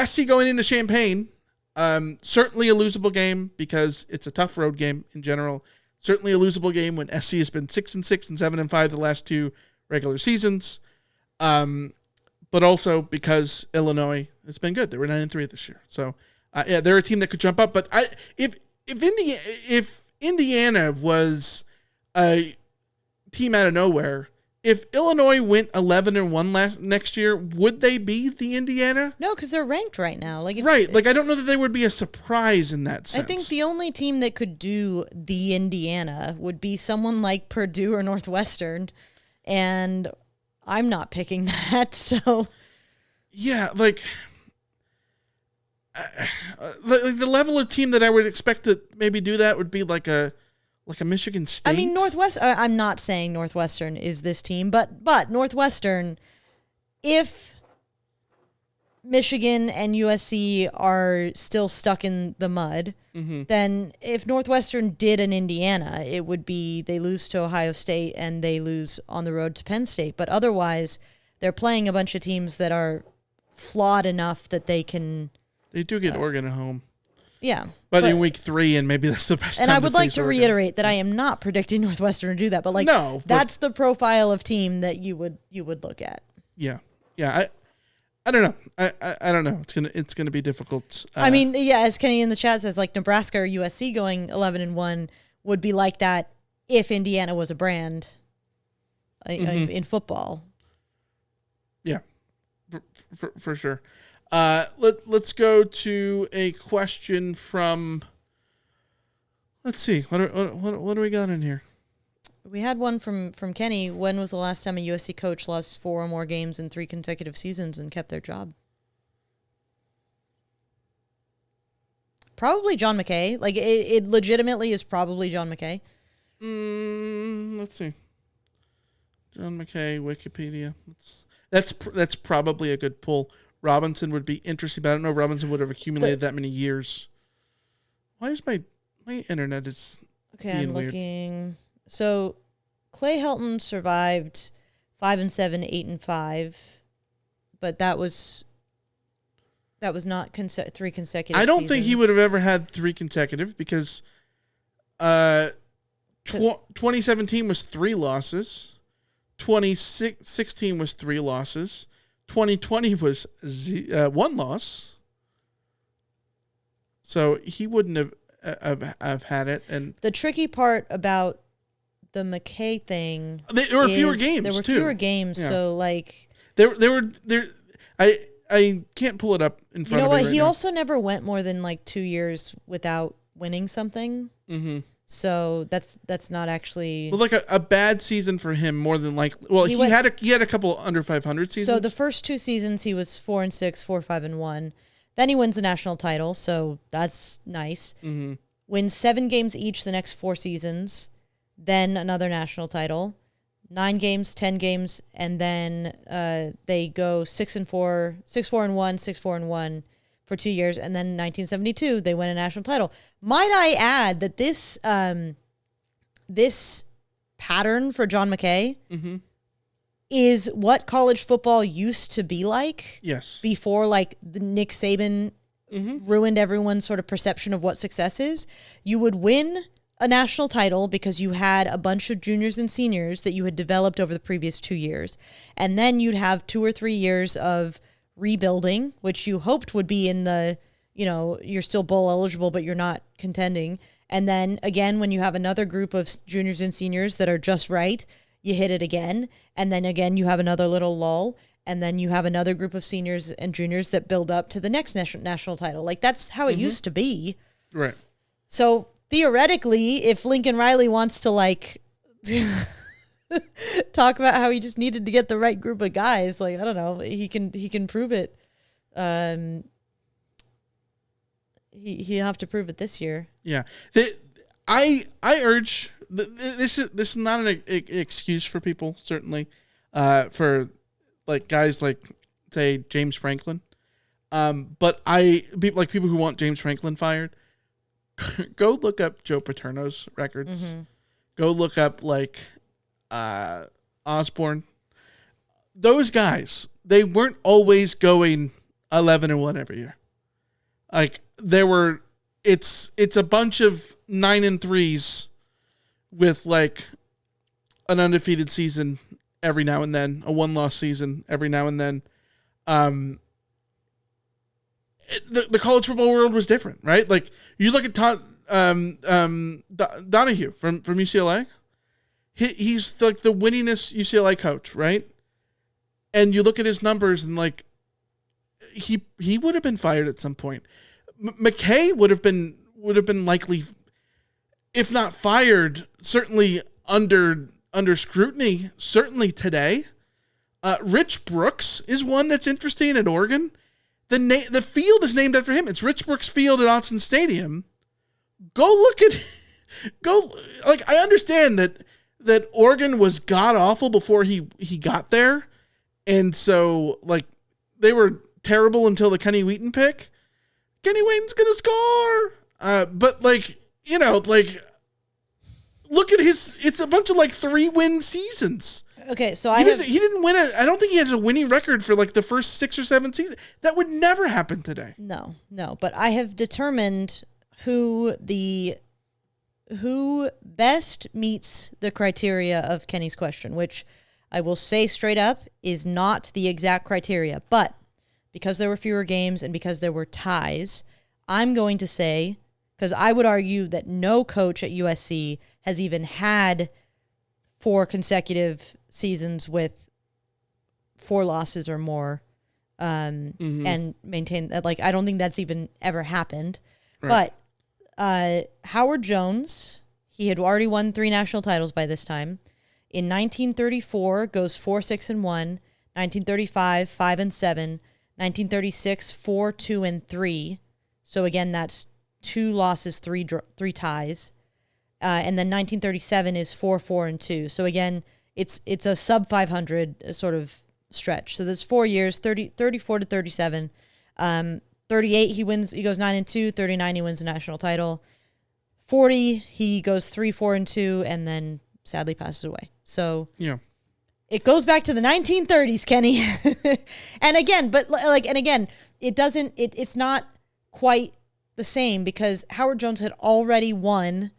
SC going into Champaign, certainly a losable game because it's a tough road game in general. Certainly a losable game when SC has been 6-6 and 7-5 the last two regular seasons. But also because Illinois has been good. They were 9-3 this year. So they're a team that could jump up. But if Indiana was a team out of nowhere, if Illinois went 11-1 next year, would they be the Indiana? No, because they're ranked right now. Like I don't know that they would be a surprise in that sense. I think the only team that could do the Indiana would be someone like Purdue or Northwestern, and I'm not picking that. So yeah, like the level of team that I would expect to maybe do that would be like a Michigan State. I mean, I'm not saying Northwestern is this team, but Northwestern, if Michigan and USC are still stuck in the mud, then if Northwestern did an Indiana, it would be they lose to Ohio State and they lose on the road to Penn State. But otherwise, they're playing a bunch of teams that are flawed enough that they can... They do get Oregon at home. Yeah. But in week 3, and maybe that's the best time. And I would like to Oregon. reiterate that I am not predicting Northwestern to do that, but that's the profile of team that you would look at. Yeah. I don't know. I don't know. It's gonna be difficult. I mean, yeah, as Kenny in the chat says, like Nebraska or USC going 11-1 would be like that if Indiana was a brand in football. Yeah, for sure. Let's go to a question from. Let's see. What do we got in here? We had one from Kenny. When was the last time a USC coach lost 4 or more games in 3 consecutive seasons and kept their job? Probably John McKay. Like it legitimately is probably John McKay. Let's see. John McKay, Wikipedia. That's probably a good pull. Robinson would be interesting, but I don't know if Robinson would have accumulated that many years. Why is my internet is being I'm weird. looking. So Clay Helton survived 5-7, 8-5, but that was not 3 consecutive. I don't seasons. think he would have ever had 3 consecutive because 2017 was 3 losses. 2016 was 3 losses. 2020 was 1 loss. So he wouldn't have had it. And the tricky part about the McKay thing, there were fewer games. There were too. fewer games, Yeah. so like there. I can't pull it up in front of me. You know what? Right He now. also never went more than like 2 years without winning something. Mm-hmm. So that's not actually. Well, like a bad season for him, more than likely. Well, he had a couple under 500 seasons. So the first 2 seasons he was 4-6, 4-5-1. Then he wins the national title, so that's nice. Mm-hmm. Wins 7 games each the next 4 seasons, then another national title, 9 games, 10 games, and then they go 6-4, 6-4-1, 6-4-1 for 2 years, and then in 1972 they win a national title. Might I add that this this pattern for John McKay is what college football used to be like. Yes. Before like the Nick Saban ruined everyone's sort of perception of what success is. You would win a national title because you had a bunch of juniors and seniors that you had developed over the previous 2 years. And then you'd have 2 or 3 years of rebuilding, which you hoped would be in the, you're still bowl eligible, but you're not contending. And then again, when you have another group of juniors and seniors that are just right, you hit it again. And then again, you have another little lull. And then you have another group of seniors and juniors that build up to the next national title. Like that's how it used to be. Right. So theoretically, if Lincoln Riley wants to like talk about how he just needed to get the right group of guys, like I don't know, he can prove it. He'll have to prove it this year. Yeah. I urge this is not an excuse for people, certainly, for like guys like say James Franklin. But people who want James Franklin fired, go look up Joe Paterno's records. Mm-hmm. Go look up like Osborne. Those guys, they weren't always going 11-1 every year. Like it's a bunch of 9-3s with like an undefeated season every now and then, a 1-loss season every now and then. The college football world was different, right? Like you look at Donahue from UCLA. He's like the winningest UCLA coach, right? And you look at his numbers and like he would have been fired at some point. McKay would have been likely, if not fired, certainly under scrutiny. Certainly today, Rich Brooks is one that's interesting at Oregon. The field is named after him. It's Rich Brooks Field at Autzen Stadium. I understand that Oregon was god awful before he got there, and so like they were terrible until the Kenny Wheaton pick. Kenny Wheaton's gonna score, but like look at it's a bunch of like 3-win seasons. Okay, so he didn't win I don't think he has a winning record for like the first 6 or 7 seasons. That would never happen today. No, but I have determined who best meets the criteria of Kenny's question, which I will say straight up is not the exact criteria, but because there were fewer games and because there were ties, I'm going to say, because I would argue that no coach at USC has even had 4 consecutive seasons with 4 losses or more, and maintain that. Like, I don't think that's even ever happened. Right. But Howard Jones, he had already won 3 national titles by this time. In 1934, goes 4-6-1. 1935, 5-7. 1936, 4-2-3. So again, that's 2 losses, 3 ties. And then 1937 is 4-4-2. So again, it's a sub 500 sort of stretch. So there's 4 years, 34 to 37. 38 he goes 9-2. 39 he wins the national title. 40 he goes 3-4-2, and then sadly passes away. So yeah, it goes back to the 1930s, Kenny. and again, it's not quite the same because Howard Jones had already won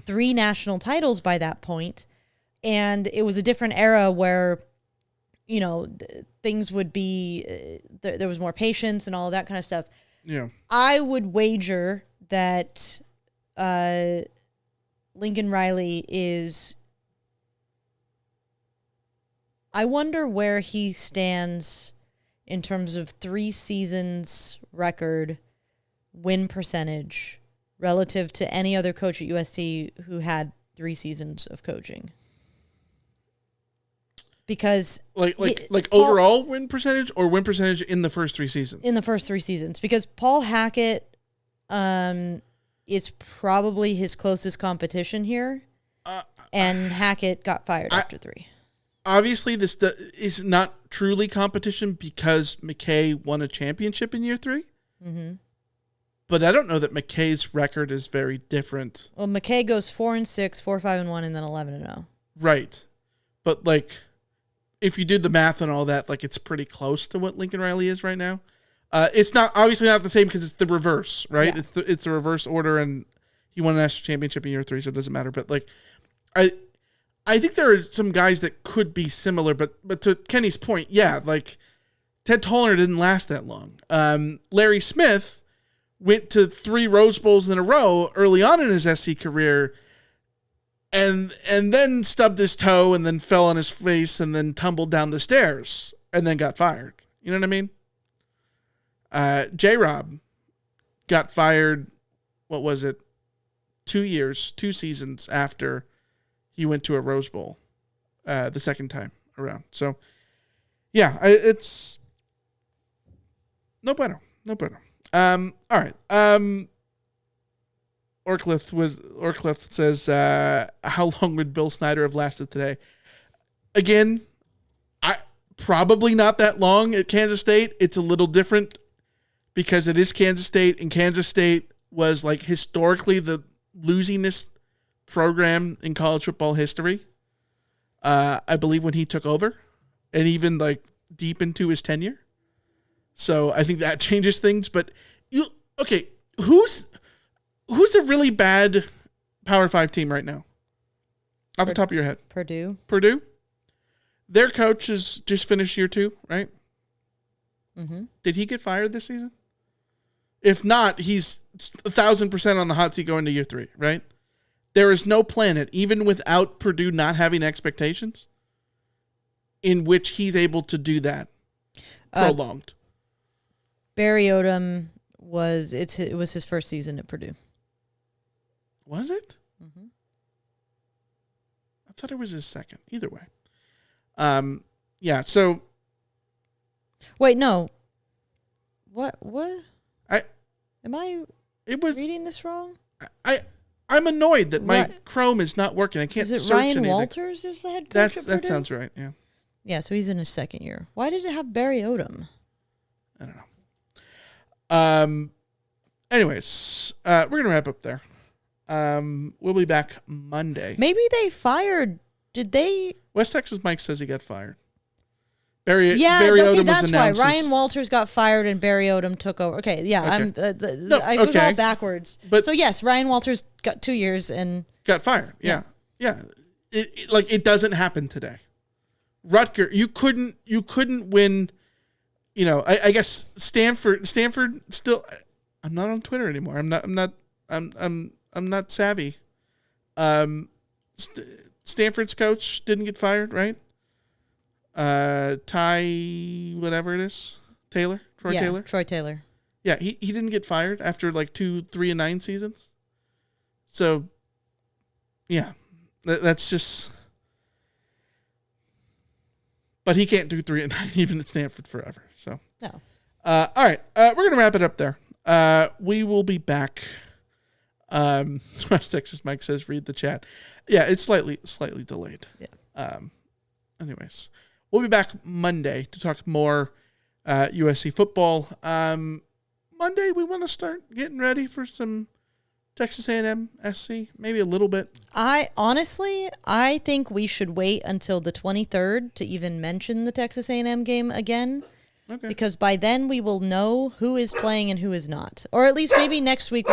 3 national titles by that point, and it was a different era where, things would be, there was more patience and all of that kind of stuff. Yeah. I would wager that Lincoln Riley is, I wonder where he stands in terms of 3 seasons record, win percentage, relative to any other coach at USC who had 3 seasons of coaching. Because overall win percentage or win percentage in the first 3 seasons? In the first 3 seasons. Because Paul Hackett is probably his closest competition here. And Hackett got fired after 3. Obviously, this is not truly competition because McKay won a championship in year 3. Mm-hmm. But I don't know that McKay's record is very different. Well, McKay goes 4-6, 4-5-1, and then 11-0. Right. But like, if you did the math and all that, like it's pretty close to what Lincoln Riley is right now. It's not obviously not the same because it's the reverse, right? Yeah. It's the reverse order, and he won a national championship in year 3, so it doesn't matter. But like, I think there are some guys that could be similar, but to Kenny's point, yeah, like Ted Tollner didn't last that long. Larry Smith went to 3 Rose Bowls in a row early on in his SC career, and then stubbed his toe and then fell on his face and then tumbled down the stairs and then got fired. You know what I mean? J-Rob got fired, what was it, 2 seasons after he went to a Rose Bowl the second time around. So, yeah, it's no bueno. All right. Orcliffe says, how long would Bill Snyder have lasted today? Again, probably not that long at Kansas State. It's a little different because it is Kansas State, and Kansas State was like historically the losingest program in college football history. I believe when he took over, and even like deep into his tenure. So I think that changes things. But who's a really bad Power 5 team right now? Off the top of your head. Purdue. Their coach has just finished year 2, right? Mm-hmm. Did he get fired this season? If not, he's 1,000% on the hot seat going to year 3, right? There is no planet, even without Purdue not having expectations, in which he's able to do that prolonged. Barry Odom it was his first season at Purdue. Was it? Mm-hmm. I thought it was his second. Either way. Yeah, so wait, no. What? Am I reading this wrong? I'm annoyed that my Chrome is not working. I can't Is it search Ryan anything. Walters is the head coach at Purdue? That sounds right, yeah. Yeah, so he's in his second year. Why did it have Barry Odom? I don't know. Anyways, we're going to wrap up there. We'll be back Monday. Maybe they fired. Did they? West Texas Mike says he got fired. Barry Odom that's was why announced. Ryan Walters got fired and Barry Odom took over. Okay, yeah, Okay. I was all backwards. But so yes, Ryan Walters got 2 years and got fired. Yeah. It doesn't happen today. Rutgers, you couldn't win. You know, I guess Stanford still. I'm not on Twitter anymore. I'm not savvy. Stanford's coach didn't get fired, right? Ty, whatever it is, Troy Taylor. Troy Taylor. Yeah, he didn't get fired after like 2, 3, and 9 seasons. So, yeah, that's just. But he can't do 3 and 9 even at Stanford forever. So no. All right, we're gonna wrap it up there. We will be back. West Texas Mike says, read the chat. Yeah, it's slightly delayed. Yeah. Anyways, we'll be back Monday to talk more USC football. Monday we want to start getting ready for some Texas A&M SC, maybe a little bit. I think we should wait until the 23rd to even mention the Texas A&M game again. Okay. Because by then we will know who is playing and who is not. Or at least maybe next week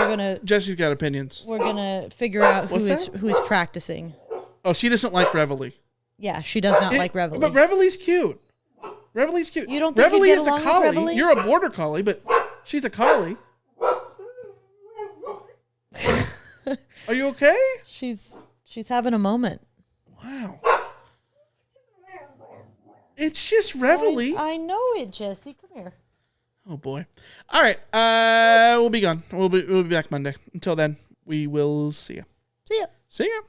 Jesse's got opinions. We're gonna figure out who is practicing. Oh, she doesn't like Reveille. Yeah, she does not like Reveille. But Reveille's cute. You don't think Reveille you'd get is a along with collie. Reveille? You're a border collie, but she's a collie. Are you okay? She's having a moment. Wow. It's just Reveille. I know it, Jesse. Come here. Oh boy. All right. We'll be gone. We'll be back Monday. Until then, we will see you. See ya. See ya.